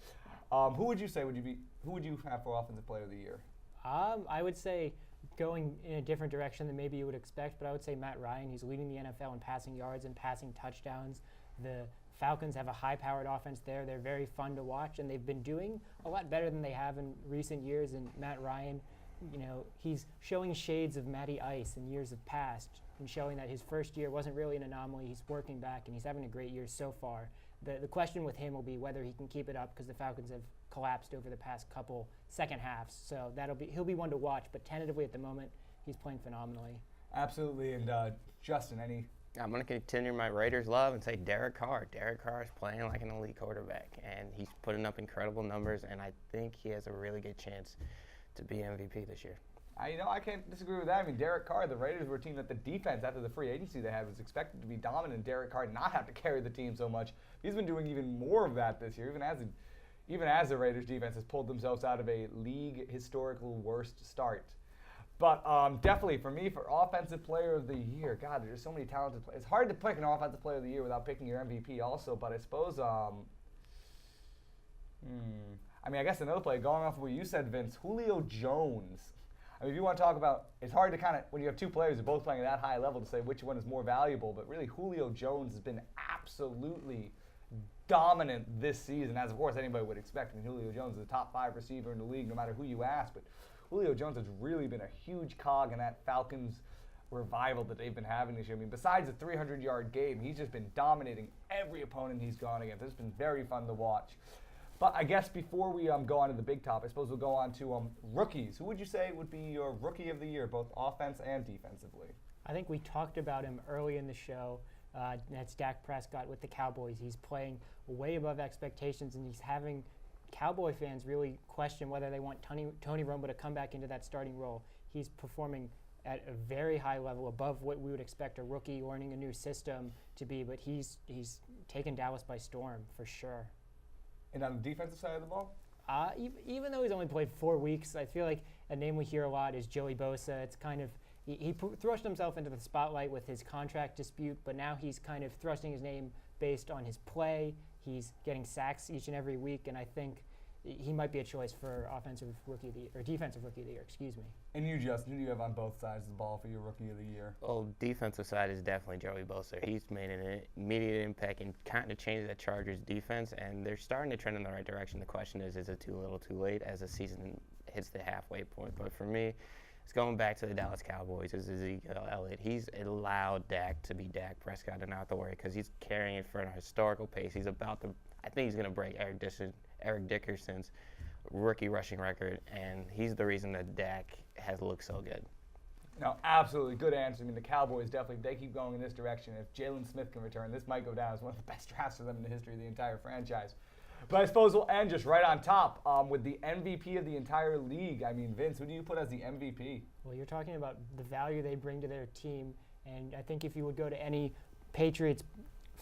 Who would you say who would you have for Offensive Player of the Year?
I would say going in a different direction than maybe you would expect, but I would say Matt Ryan. He's leading the NFL in passing yards and passing touchdowns. The Falcons have a high-powered offense there. They're very fun to watch, and they've been doing a lot better than they have in recent years. And Matt Ryan, he's showing shades of Matty Ice in years of past, and showing that his first year wasn't really an anomaly. He's working back, and he's having a great year so far. The question with him will be whether he can keep it up, because the Falcons have collapsed over the past couple second halves. So he'll be one to watch, but tentatively at the moment, he's playing phenomenally.
Absolutely. And Justin, any?
I'm going to continue my Raiders love and say Derek Carr. Derek Carr is playing like an elite quarterback, and he's putting up incredible numbers, and I think he has a really good chance to be MVP this year.
I can't disagree with that. I mean, Derek Carr, the Raiders were a team that the defense, after the free agency they had, was expected to be dominant. Derek Carr not have to carry the team so much. He's been doing even more of that this year, even as the Raiders defense has pulled themselves out of a league historical worst start. But definitely for me, for Offensive Player of the Year, God, there's so many talented players. It's hard to pick an Offensive Player of the Year without picking your MVP also, but I suppose, I guess another player, going off of what you said, Vince, Julio Jones. I mean, if you want to talk about, it's hard to kind of, when you have two players who are both playing at that high level, to say which one is more valuable, but really Julio Jones has been absolutely dominant this season, as of course anybody would expect. I mean, Julio Jones is a top 5 receiver in the league, no matter who you ask, but Julio Jones has really been a huge cog in that Falcons revival that they've been having this year. I mean, besides the 300-yard game, he's just been dominating every opponent he's gone against. It's been very fun to watch. But I guess before we go on to the big top, I suppose we'll go on to rookies. Who would you say would be your Rookie of the Year, both offense and defensively?
I think we talked about him early in the show. That's Dak Prescott with the Cowboys. He's playing way above expectations, and he's having Cowboy fans really question whether they want Tony Romo to come back into that starting role. He's performing at a very high level, above what we would expect a rookie learning a new system to be, but he's taken Dallas by storm for sure.
And on the defensive side of the ball?
Even though he's only played 4 weeks, I feel like a name we hear a lot is Joey Bosa. It's kind of, he thrust himself into the spotlight with his contract dispute, but now he's kind of thrusting his name based on his play. He's getting sacks each and every week, and I think he might be a choice for Defensive Rookie of the Year, excuse me.
And you, Justin, who do you have on both sides of the ball for your Rookie of the Year?
Well, defensive side is definitely Joey Bosa. He's made an immediate impact and kind of changed that Chargers defense, and they're starting to trend in the right direction. The question is it too little too late as the season hits the halfway point? But for me, it's going back to the Dallas Cowboys. It's Ezekiel Elliott. He's allowed Dak to be Dak Prescott and not have to worry, because he's carrying it for a historical pace. He's about to, I think he's going to break Eric Dickerson's rookie rushing record, and he's the reason that Dak has looked so good.
No, absolutely. Good answer. I mean, the Cowboys definitely, they keep going in this direction. If Jalen Smith can return, this might go down as one of the best drafts for them in the history of the entire franchise. But I suppose we'll end just right on top with the MVP of the entire league. I mean, Vince, who do you put as the MVP?
Well, you're talking about the value they bring to their team, and I think if you would go to any Patriots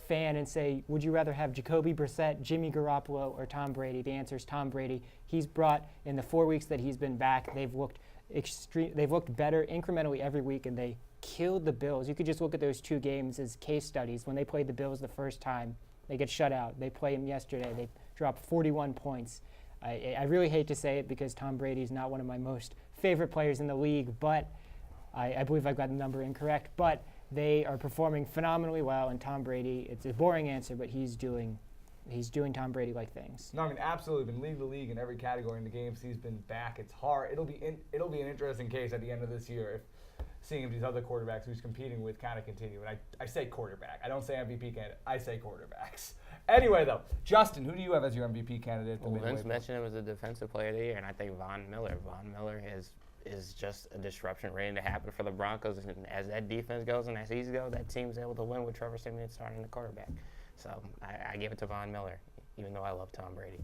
fan and say, would you rather have Jacoby Brissett, Jimmy Garoppolo, or Tom Brady? The answer is Tom Brady. He's brought, in the 4 weeks that he's been back, they've looked better incrementally every week, and they killed the Bills. You could just look at those 2 games as case studies. When they played the Bills the first time, They get shut out. They play him yesterday. They dropped 41 points. I really hate to say it because Tom Brady is not one of my most favorite players in the league, but I believe I've got the number incorrect. But they are performing phenomenally well, and Tom Brady, it's a boring answer, but he's doing Tom Brady-like things.
No, I mean, absolutely. Been leading the league in every category in the games he's been back. It's hard. It'll be an interesting case at the end of this year if seeing if these other quarterbacks who's competing with kind of continue. And I say quarterback. I don't say MVP candidate. I say quarterbacks. Anyway, though, Justin, who do you have as your MVP candidate?
Well, Vince mentioned him as a defensive player of the year, and I think Von Miller. Von Miller is just a disruption waiting to happen for the Broncos. And as that defense goes and as he's go, that team's able to win with Trevor Siemian starting the quarterback. So I give it to Von Miller, even though I love Tom Brady.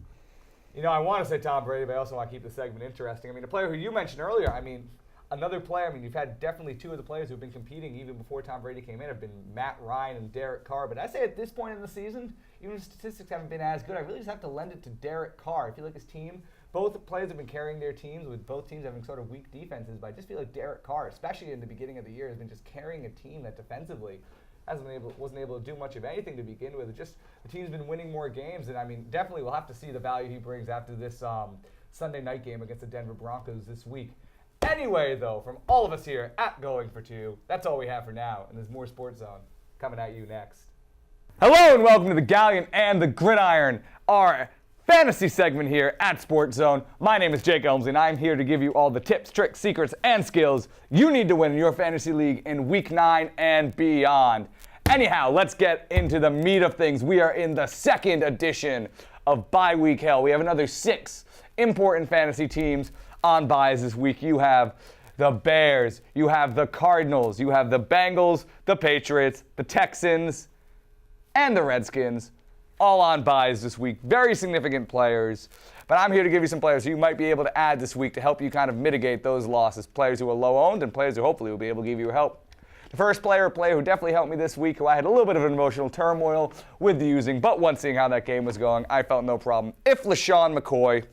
You know, I want to say Tom Brady, but I also want to keep the segment interesting. I mean, the player who you mentioned earlier, I mean, another player, I mean, you've had definitely two of the players who've been competing even before Tom Brady came in have been Matt Ryan and Derek Carr. But I say at this point in the season, even if statistics haven't been as good, I really just have to lend it to Derek Carr. I feel like his team, both players have been carrying their teams with both teams having sort of weak defenses, but I just feel like Derek Carr, especially in the beginning of the year, has been just carrying a team that defensively wasn't able to do much of anything to begin with. Just the team's been winning more games, and I mean, definitely we'll have to see the value he brings after this Sunday night game against the Denver Broncos this week. Anyway, though, from all of us here at Going for Two, that's all we have for now, and there's more Sports Zone coming at you next. Hello and welcome to the Galleon and the Gridiron, our fantasy segment here at Sports Zone. My name is Jake Elmsley, and I'm here to give you all the tips, tricks, secrets, and skills you need to win in your fantasy league in Week 9 and beyond. Anyhow, let's get into the meat of things. We are in the second edition of Bye Week Hell. We have another 6 important fantasy teams on byes this week. You have the Bears, you have the Cardinals, you have the Bengals, the Patriots, the Texans, and the Redskins, all on byes this week. Very significant players. But I'm here to give you some players who you might be able to add this week to help you kind of mitigate those losses. Players who are low-owned and players who hopefully will be able to give you help. The first player who definitely helped me this week, who I had a little bit of an emotional turmoil with using, but once seeing how that game was going, I felt no problem. If LaShawn McCoy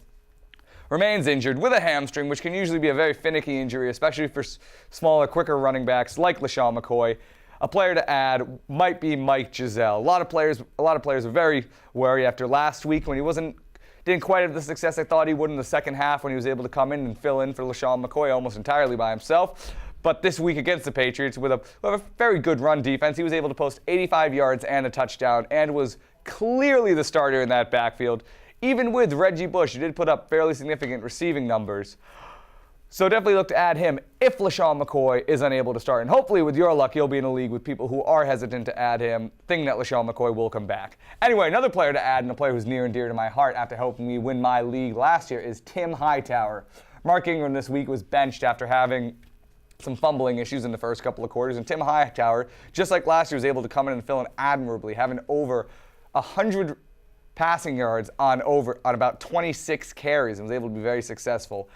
remains injured with a hamstring, which can usually be a very finicky injury, especially for smaller, quicker running backs like LaShawn McCoy, a player to add might be Mike Giselle. A lot of players are very worried after last week when he didn't quite have the success I thought he would in the second half when he was able to come in and fill in for LaShawn McCoy almost entirely by himself. But this week against the Patriots with a very good run defense, he was able to post 85 yards and a touchdown and was clearly the starter in that backfield. Even with Reggie Bush, he did put up fairly significant receiving numbers. So definitely look to add him if LaShawn McCoy is unable to start. And hopefully, with your luck, you'll be in a league with people who are hesitant to add him, thinking that LaShawn McCoy will come back. Anyway, another player to add, and a player who's near and dear to my heart after helping me win my league last year, is Tim Hightower. Mark Ingram this week was benched after having some fumbling issues in the first couple of quarters. And Tim Hightower, just like last year, was able to come in and fill in admirably, having over 100 passing yards on about 26 carries and was able to be very successful.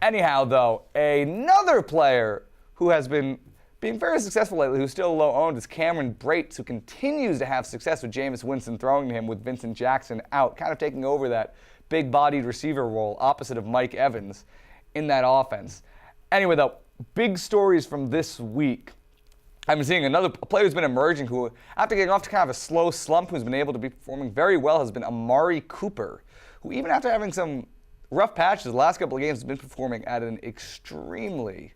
Anyhow, though, another player who has been being very successful lately, who's still low-owned, is Cameron Brates, who continues to have success with Jameis Winston throwing to him with Vincent Jackson out, kind of taking over that big-bodied receiver role opposite of Mike Evans in that offense. Anyway, though, big stories from this week. I'm seeing a player who's been emerging who, after getting off to kind of a slow slump, who's been able to be performing very well, has been Amari Cooper, who even after having some rough patches the last couple of games has been performing at an extremely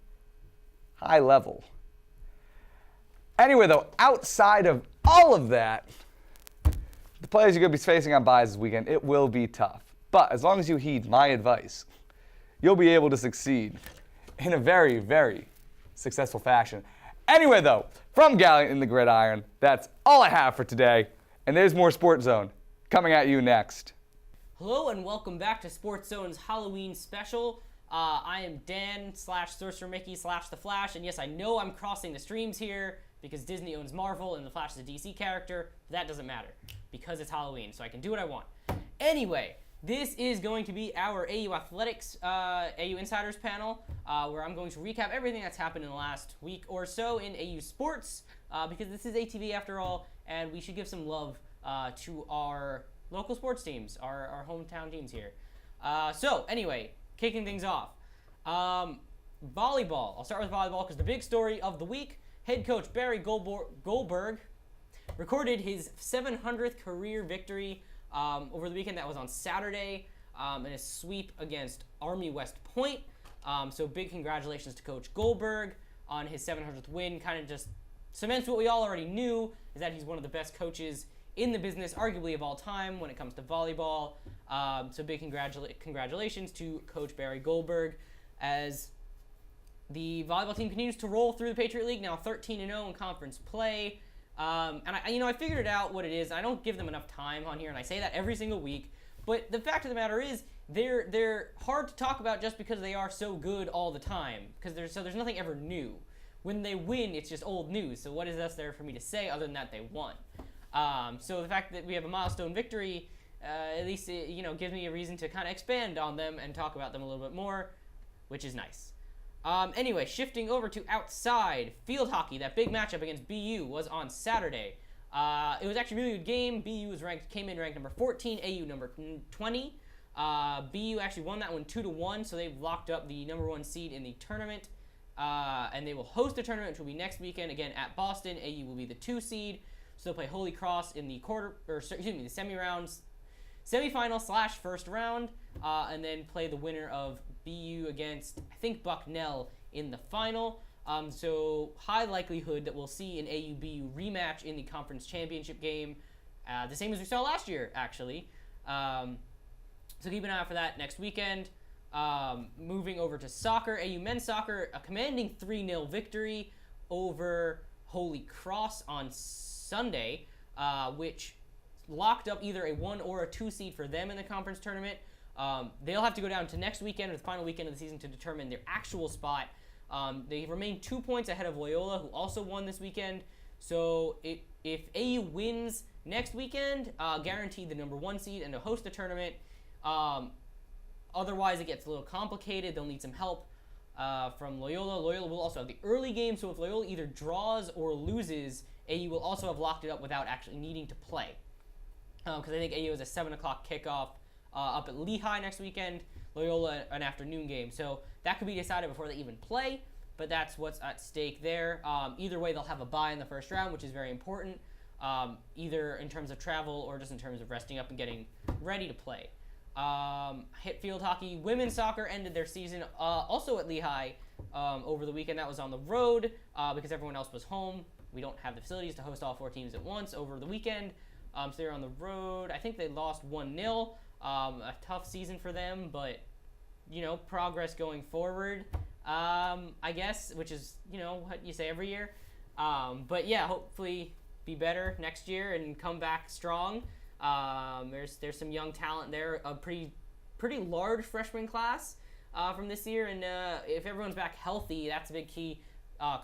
high level. Anyway, though, outside of all of that, the players you're going to be facing on byes this weekend, it will be tough. But as long as you heed my advice, you'll be able to succeed in a very, very successful fashion. Anyway, though, from Galleon in the Gridiron, that's all I have for today. And there's more Sports Zone coming at you next.
Hello and welcome back to Sports Zone's Halloween special. I am Dan /Sorcerer Mickey /The Flash, and yes, I know I'm crossing the streams here because Disney owns Marvel and the Flash is a DC character, but that doesn't matter because it's Halloween, so I can do what I want. Anyway, this is going to be our AU Athletics, AU Insiders panel, where I'm going to recap everything that's happened in the last week or so in AU sports, because this is ATV after all, and we should give some love to our local sports teams, our hometown teams here. So anyway, kicking things off. Volleyball. I'll start with volleyball because the big story of the week, head coach Barry Goldberg recorded his 700th career victory over the weekend. That was on Saturday in a sweep against Army West Point. So big congratulations to Coach Goldberg on his 700th win. Kind of just cements what we all already knew, is that he's one of the best coaches in the business, arguably of all time, when it comes to volleyball. So big congratulations to Coach Barry Goldberg as the volleyball team continues to roll through the Patriot League, now 13-0 in conference play. And I figured it out what it is. I don't give them enough time on here, and I say that every single week. But the fact of the matter is, they're hard to talk about just because they are so good all the time. Because there's nothing ever new. When they win, it's just old news. So what is else there for me to say other than that they won? So the fact that we have a milestone victory, at least it, gives me a reason to kind of expand on them and talk about them a little bit more, which is nice. Anyway, shifting over to outside field hockey, that big matchup against BU was on Saturday. It was actually a really good game. BU came in ranked number 14, AU number 20. BU actually won that one 2-1, so they've locked up the number 1 seed in the tournament. And they will host the tournament, which will be next weekend again at Boston. AU will be the 2 seed, so they'll play Holy Cross in the the semifinal/first round, and then play the winner of BU against, I think, Bucknell in the final. So high likelihood that we'll see an AU-BU rematch in the conference championship game, the same as we saw last year, actually. So keep an eye out for that next weekend. Moving over to soccer, AU men's soccer, a commanding 3-0 victory over Holy Cross on Sunday, which locked up either a 1 or a 2 seed for them in the conference tournament. They'll have to go down to next weekend, or the final weekend of the season, to determine their actual spot. They remain 2 points ahead of Loyola, who also won this weekend. So if AU wins next weekend, guaranteed the number 1 seed and to host the tournament. Otherwise, it gets a little complicated. They'll need some help from Loyola. Loyola will also have the early game, so if Loyola either draws or loses, AU will also have locked it up without actually needing to play. Because I think AU has a 7 o'clock kickoff up at Lehigh next weekend. Loyola, an afternoon game. So that could be decided before they even play, but that's what's at stake there. Either way, they'll have a bye in the first round, which is very important, either in terms of travel or just in terms of resting up and getting ready to play. Hit field hockey. Women's soccer ended their season also at Lehigh over the weekend. That was on the road because everyone else was home. We don't have the facilities to host all 4 teams at once over the weekend. So they're on the road. I think they lost 1-0. A tough season for them, but, progress going forward, I guess, which is, what you say every year. But, yeah, hopefully be better next year and come back strong. There's some young talent there, a pretty large freshman class from this year, and if everyone's back healthy, that's a big key.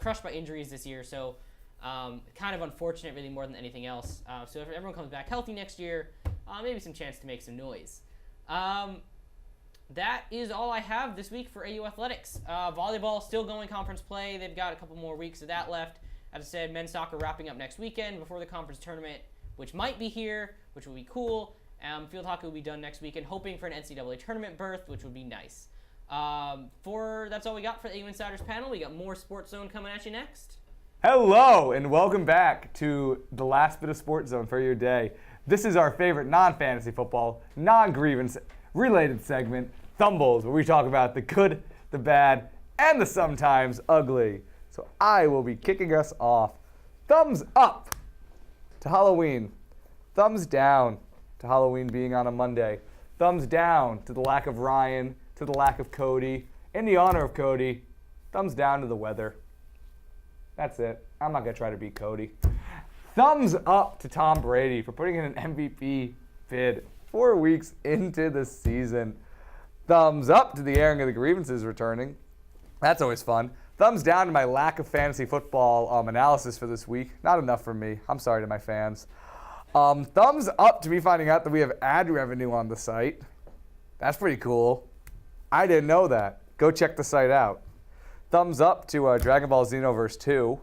Crushed by injuries this year, so kind of unfortunate, really, more than anything else. So if everyone comes back healthy next year, maybe some chance to make some noise. That is all I have this week for AU Athletics. Volleyball still going conference play. They've got a couple more weeks of that left. As I said, men's soccer wrapping up next weekend before the conference tournament, which might be here, which will be cool. Field hockey will be done next weekend, hoping for an NCAA tournament berth, which would be nice. That's all we got for the AU Insiders panel. We got more SportsZone coming at you next.
Hello, and welcome back to the last bit of SportsZone for your day. This is our favorite non-fantasy football, non-grievance-related segment, Thumbles, where we talk about the good, the bad, and the sometimes ugly. So I will be kicking us off. Thumbs up to Halloween. Thumbs down to Halloween being on a Monday. Thumbs down to the lack of Ryan, to the lack of Cody. In the honor of Cody, thumbs down to the weather. That's it. I'm not going to try to beat Cody. Thumbs up to Tom Brady for putting in an MVP bid 4 weeks into the season. Thumbs up to the airing of the grievances returning. That's always fun. Thumbs down to my lack of fantasy football analysis for this week. Not enough for me. I'm sorry to my fans. Thumbs up to me finding out that we have ad revenue on the site. That's pretty cool. I didn't know that. Go check the site out. Thumbs up to Dragon Ball Xenoverse 2.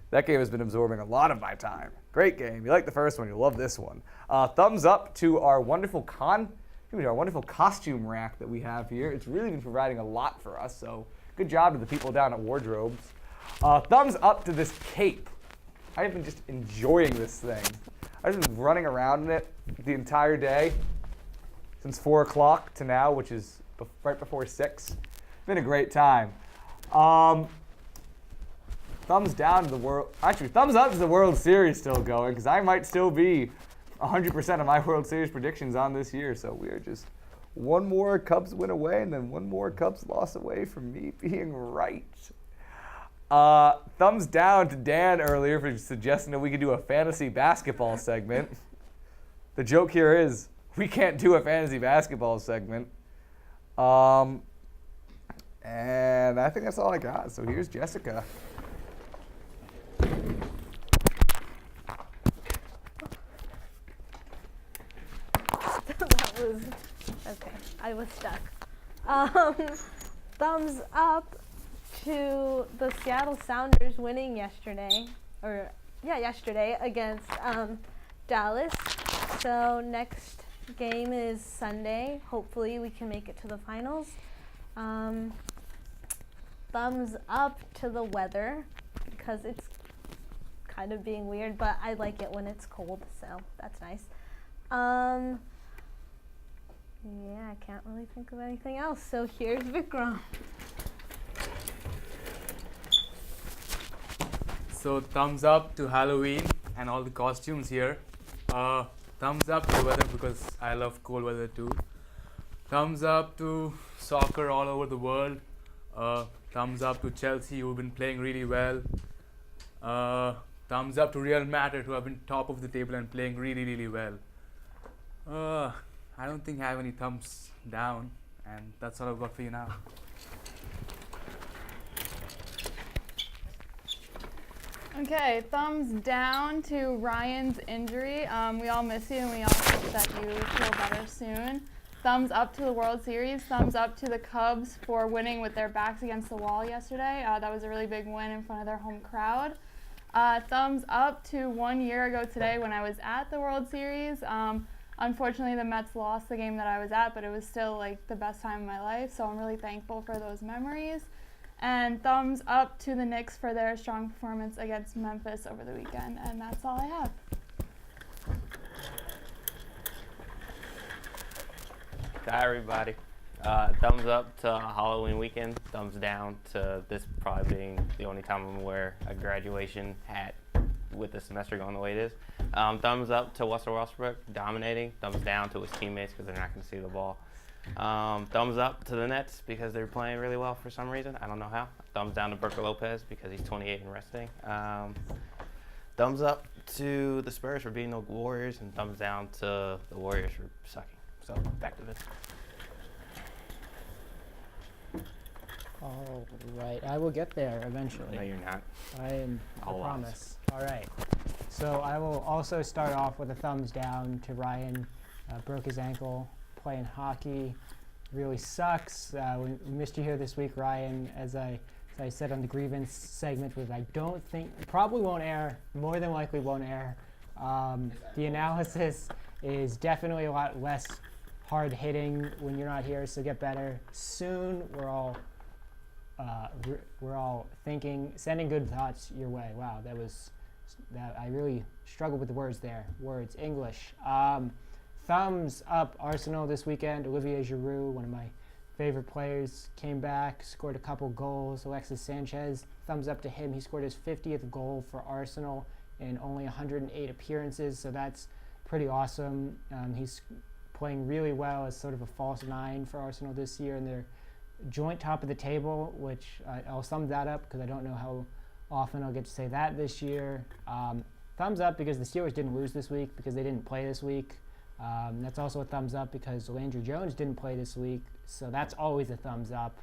That game has been absorbing a lot of my time. Great game. You like the first one, you'll love this one. Thumbs up to our wonderful costume rack that we have here. It's really been providing a lot for us, so good job to the people down at Wardrobes. Thumbs up to this cape. I've been just enjoying this thing. I've been running around in it the entire day since 4 o'clock to now, which is right before 6. It's been a great time. Thumbs down to the world. Actually, thumbs up to the World Series still going, because I might still be 100% of my World Series predictions on this year. So we are just one more Cubs win away and then one more Cubs loss away from me being right. Thumbs down to Dan earlier for suggesting that we could do a fantasy basketball segment. The joke here is we can't do a fantasy basketball segment. And I think that's all I got. So here's Jessica.
That was okay. I was stuck. Thumbs up to the Seattle Sounders winning yesterday against Dallas. So next game is Sunday. Hopefully we can make it to the finals. Thumbs up to the weather because it's kind of being weird, but I like it when it's cold, so that's nice. Yeah, I can't really think of anything else. So here's Vikram.
So thumbs up to Halloween and all the costumes here. Thumbs up to the weather because I love cold weather too. Thumbs up to soccer all over the world. Thumbs up to Chelsea, who've been playing really well. Thumbs up to Real Madrid, who have been top of the table and playing really, really well. I don't think I have any thumbs down, and that's all I've got for you now.
Okay, thumbs down to Ryan's injury. We all miss you, and we all hope that you feel better soon. Thumbs up to the World Series. Thumbs up to the Cubs for winning with their backs against the wall yesterday. That was a really big win in front of their home crowd. Thumbs up to 1 year ago today when I was at the World Series. Unfortunately, the Mets lost the game that I was at, but it was still like the best time of my life, so I'm really thankful for those memories. And thumbs up to the Knicks for their strong performance against Memphis over the weekend, and that's all I have.
Hi, everybody. Thumbs up to Halloween weekend. Thumbs down to this probably being the only time I'm going to wear a graduation hat with the semester going the way it is. Thumbs up to Russell Westbrook dominating. Thumbs down to his teammates because they're not going to see the ball. Thumbs up to the Nets because they're playing really well for some reason. I don't know how. Thumbs down to Brooker Lopez because he's 28 and resting. Thumbs up to the Spurs for beating the Warriors, and thumbs down to the Warriors for sucking. So back to this.
All right, I will get there eventually.
No, you're not.
I
I'll
promise. All right. So I will also start off with a thumbs down to Ryan. Broke his ankle playing hockey. Really sucks. We missed you here this week, Ryan. As I said on the grievance segment, which I don't think probably won't air. More than likely won't air. The analysis is definitely a lot less hard hitting when you're not here. So get better soon. We're all thinking, sending good thoughts your way. Wow, that I really struggled with the words there. English. Thumbs up Arsenal this weekend. Olivier Giroud, one of my favorite players, came back, scored a couple goals. Alexis Sanchez, thumbs up to him. He scored his 50th goal for Arsenal in only 108 appearances, so that's pretty awesome. He's playing really well as sort of a false nine for Arsenal this year, and they're joint top of the table, which I'll sum that up because I don't know how often I'll get to say that this year. Thumbs up because the Steelers didn't lose this week because they didn't play this week. That's also a thumbs up because Landry Jones didn't play this week, so that's always a thumbs up.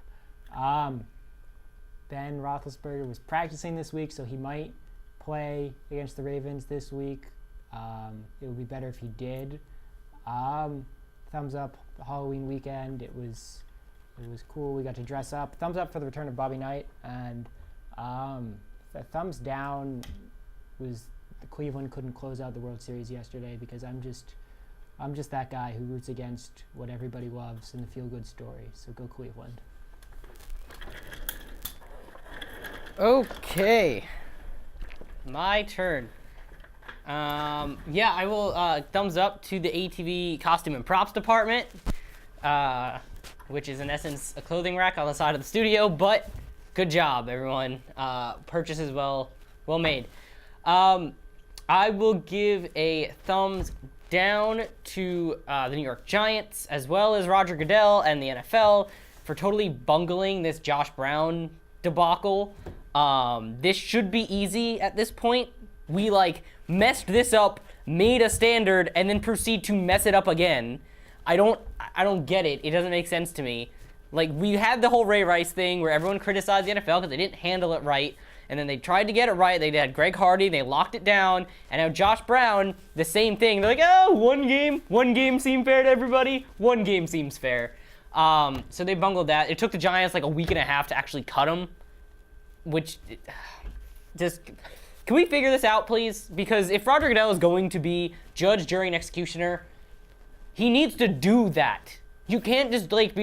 Ben Roethlisberger was practicing this week, so he might play against the Ravens this week. It would be better if he did. Thumbs up the Halloween weekend. It was cool. We got to dress up. Thumbs up for the return of Bobby Knight, and the thumbs down was the Cleveland couldn't close out the World Series yesterday because I'm just that guy who roots against what everybody loves in the feel-good story. So go Cleveland.
Okay. My turn. Yeah, I will thumbs up to the ATV costume and props department, which is in essence a clothing rack on the side of the studio, but good job, everyone. Purchases well made. I will give a thumbs down to the New York Giants, as well as Roger Goodell and the NFL for totally bungling this Josh Brown debacle. This should be easy at this point. We messed this up, made a standard, and then proceed to mess it up again. I don't get it. It doesn't make sense to me. We had the whole Ray Rice thing where everyone criticized the NFL because they didn't handle it right. And then they tried to get it right. They had Greg Hardy. They locked it down. And now Josh Brown, the same thing. They're like, oh, one game seemed fair to everybody. One game seems fair. So they bungled that. It took the Giants a week and a half to actually cut him. Which, just, can we figure this out, please? Because if Roger Goodell is going to be judge, jury, and executioner, he needs to do that. You can't just be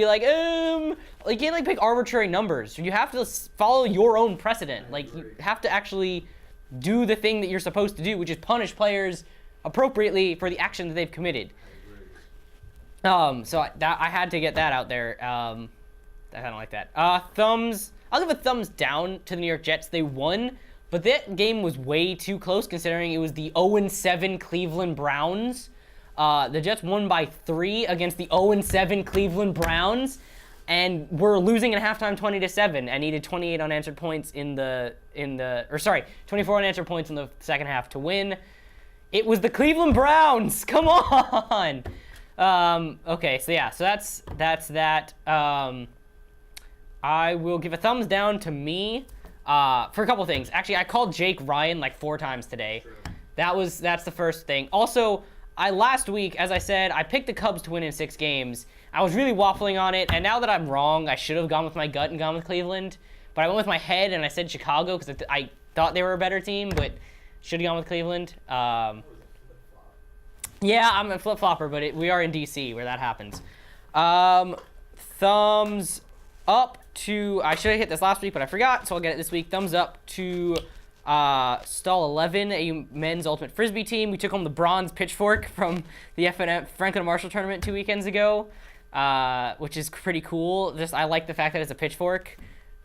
you can't pick arbitrary numbers. You have to follow your own precedent. You have to actually do the thing that you're supposed to do, which is punish players appropriately for the action that they've committed. So I had to get that out there. I don't like that. I'll give a thumbs down to the New York Jets. They won, but that game was way too close considering it was the 0-7 Cleveland Browns. The Jets won by 3 against the 0-7 Cleveland Browns, and were losing at halftime 20-7, and needed 28 unanswered points 24 unanswered points in the second half to win. It was the Cleveland Browns. Come on. Okay, so that's that. I will give a thumbs down to me for a couple things. Actually, I called Jake Ryan 4 times today.
True.
That's the first thing. Also, last week, as I said, I picked the Cubs to win in 6 games. I was really waffling on it, and now that I'm wrong, I should have gone with my gut and gone with Cleveland. But I went with my head, and I said Chicago because I thought they were a better team, but should have gone with Cleveland. Yeah, I'm a flip-flopper, but we are in D.C. where that happens. Thumbs up to... I should have hit this last week, but I forgot, so I'll get it this week. Thumbs up to... Stall 11, a men's ultimate frisbee team. We took home the bronze pitchfork from the Franklin Marshall tournament 2 weekends ago, which is pretty cool. I like the fact that it's a pitchfork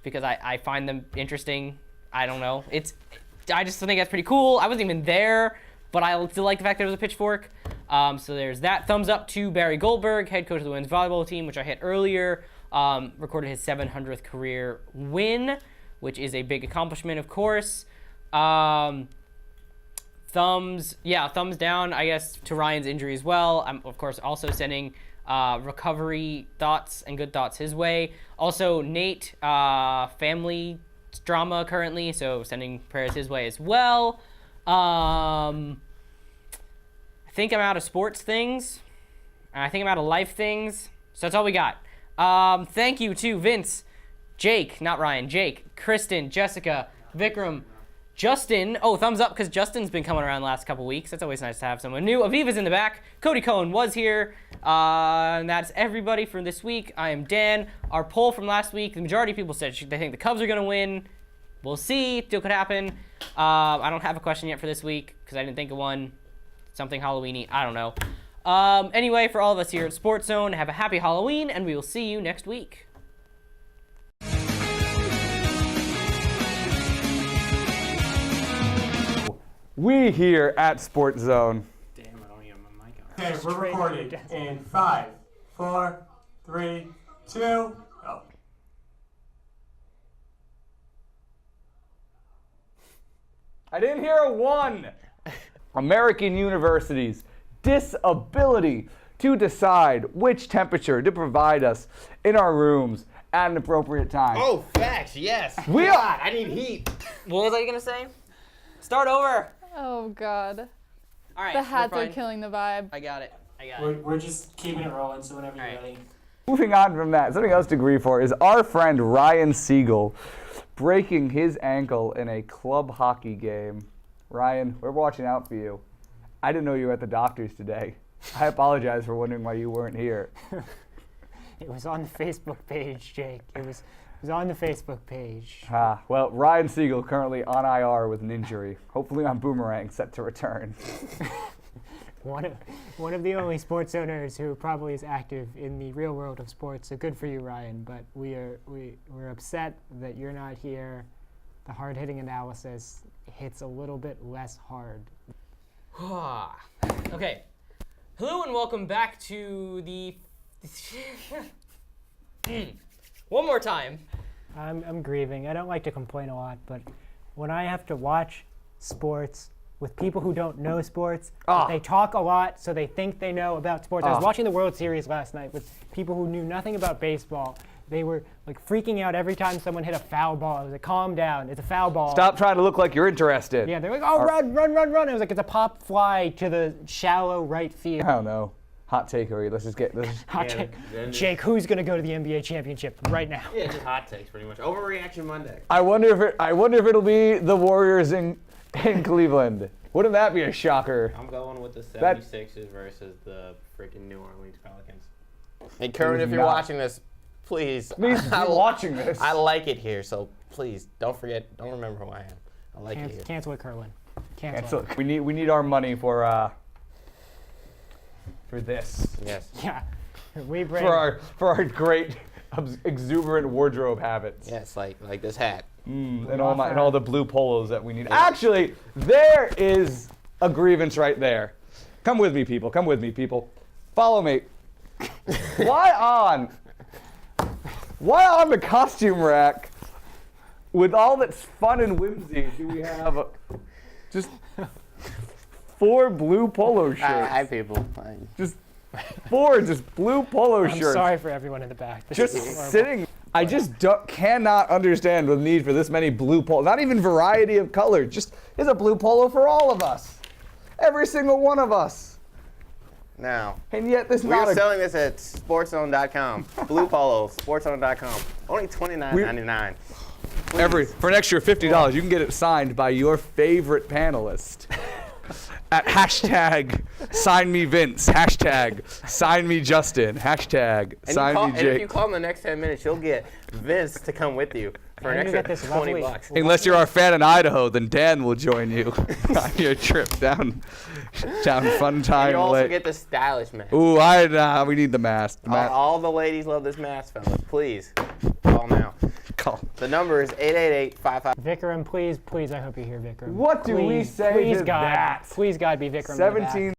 because I find them interesting. I don't know. I just think that's pretty cool. I wasn't even there, but I still like the fact that it was a pitchfork. So there's that. Thumbs up to Barry Goldberg, head coach of the women's volleyball team, which I hit earlier. Recorded his 700th career win, which is a big accomplishment, of course. Thumbs down, I guess, to Ryan's injury as well. I'm, of course, also sending recovery thoughts and good thoughts his way. Also, Nate, family drama currently, so sending prayers his way as well. I think I'm out of sports things. I think I'm out of life things. So that's all we got. Thank you to Vince, Jake, not Ryan, Jake, Kristen, Jessica, Vikram, Justin. Oh, thumbs up because Justin's been coming around the last couple weeks. That's always nice to have someone new. Aviva's in the back. Cody Cohen was here. And that's everybody for this week. I am Dan. Our poll from last week, the majority of people said they think the Cubs are going to win. We'll see. Still could happen. I don't have a question yet for this week because I didn't think of one. Something Halloween-y. I don't know. Anyway, for all of us here at SportsZone, have a happy Halloween, and we will see you next week.
We here at SportsZone.
Damn, I don't even have my mic on.
Okay, we're recording in 5, 4, 3, 2, oh.
I didn't hear a 1. American universities, disability to decide which temperature to provide us in our rooms at an appropriate time.
Oh, facts, yes.
We are.
God, I need heat.
What was I going to say? Start over.
Oh, God.
All right.
The hats
we're
are
fine.
killing the vibe.
I got it.
We're just keeping it rolling, so whenever you're
Alright.
ready.
Moving on from that, something else to grieve for is our friend Ryan Siegel breaking his ankle in a club hockey game. Ryan, we're watching out for you. I didn't know you were at the doctor's today. I apologize for wondering why you weren't here.
It was on the Facebook page, Jake. It was was on the Facebook page.
Well, Ryan Siegel currently on IR with an injury. Hopefully on Boomerang, set to return.
One of the only sports owners who probably is active in the real world of sports. So good for you, Ryan. But we're upset that you're not here. The hard-hitting analysis hits a little bit less hard.
Okay. Hello and welcome back to the. One more time.
I'm grieving. I don't like to complain a lot, but when I have to watch sports with people who don't know sports, they talk a lot, so they think they know about sports. I was watching the World Series last night with people who knew nothing about baseball. They were like freaking out every time someone hit a foul ball. I was like, calm down, it's a foul ball.
Stop trying to look like you're interested.
Yeah, they're like, oh, run. I was like, it's a pop fly to the shallow right field.
I don't know. Hot takeaway. Let's just get this.
Hot take. Jake, who's going to go to the NBA championship right now?
Yeah, just hot takes pretty much. Overreaction Monday.
I wonder if it'll be the Warriors in Cleveland. Wouldn't that be a shocker?
I'm going with the 76ers versus the freaking New Orleans Pelicans.
Hey, Kerwin, if you're watching this, please.
Please be watching this.
I like it here, so please don't remember who I am. I like it here.
Cancel it, Kerwin. Cancel it.
We need our money for this.
Yes.
Yeah. We bring
For our great exuberant wardrobe habits.
Yes, like this hat.
And all the blue polos that we need. Actually, there is a grievance right there. Come with me, people. Follow me. Why on the costume rack, with all that's fun and whimsy, do we have just 4 blue polo shirts?
Hi, people.
Just 4 blue polo
I'm
shirts.
sorry for everyone in the back.
Just sitting. I just cannot understand the need for this many blue polos. Not even variety of color. Just is a blue polo for all of us. Every single one of us.
Now,
And yet this
we're
not a.
selling this at SportsZone.com. Blue polo, SportsZone.com. Only $29.99.
For an extra $50, you can get it signed by your favorite panelist. At hashtag sign me Vince, hashtag sign me Justin, hashtag sign me
And if
Jake.
you call in the next 10 minutes, you'll get Vince to come with you for an
And you
extra
get this
$20.
lovely-
Unless you're our fan in Idaho, then Dan will join you on your trip down Fun Time
You also
Lake.
get the stylish mask.
Ooh, we need the mask.
All the ladies love this mask, fellas. Please, call now.
Call.
The number is 888-55.
Vikram, please, I hope you hear Vikram.
What do we say
please
to
God,
that?
Please, God, be Vikram. in the back.
17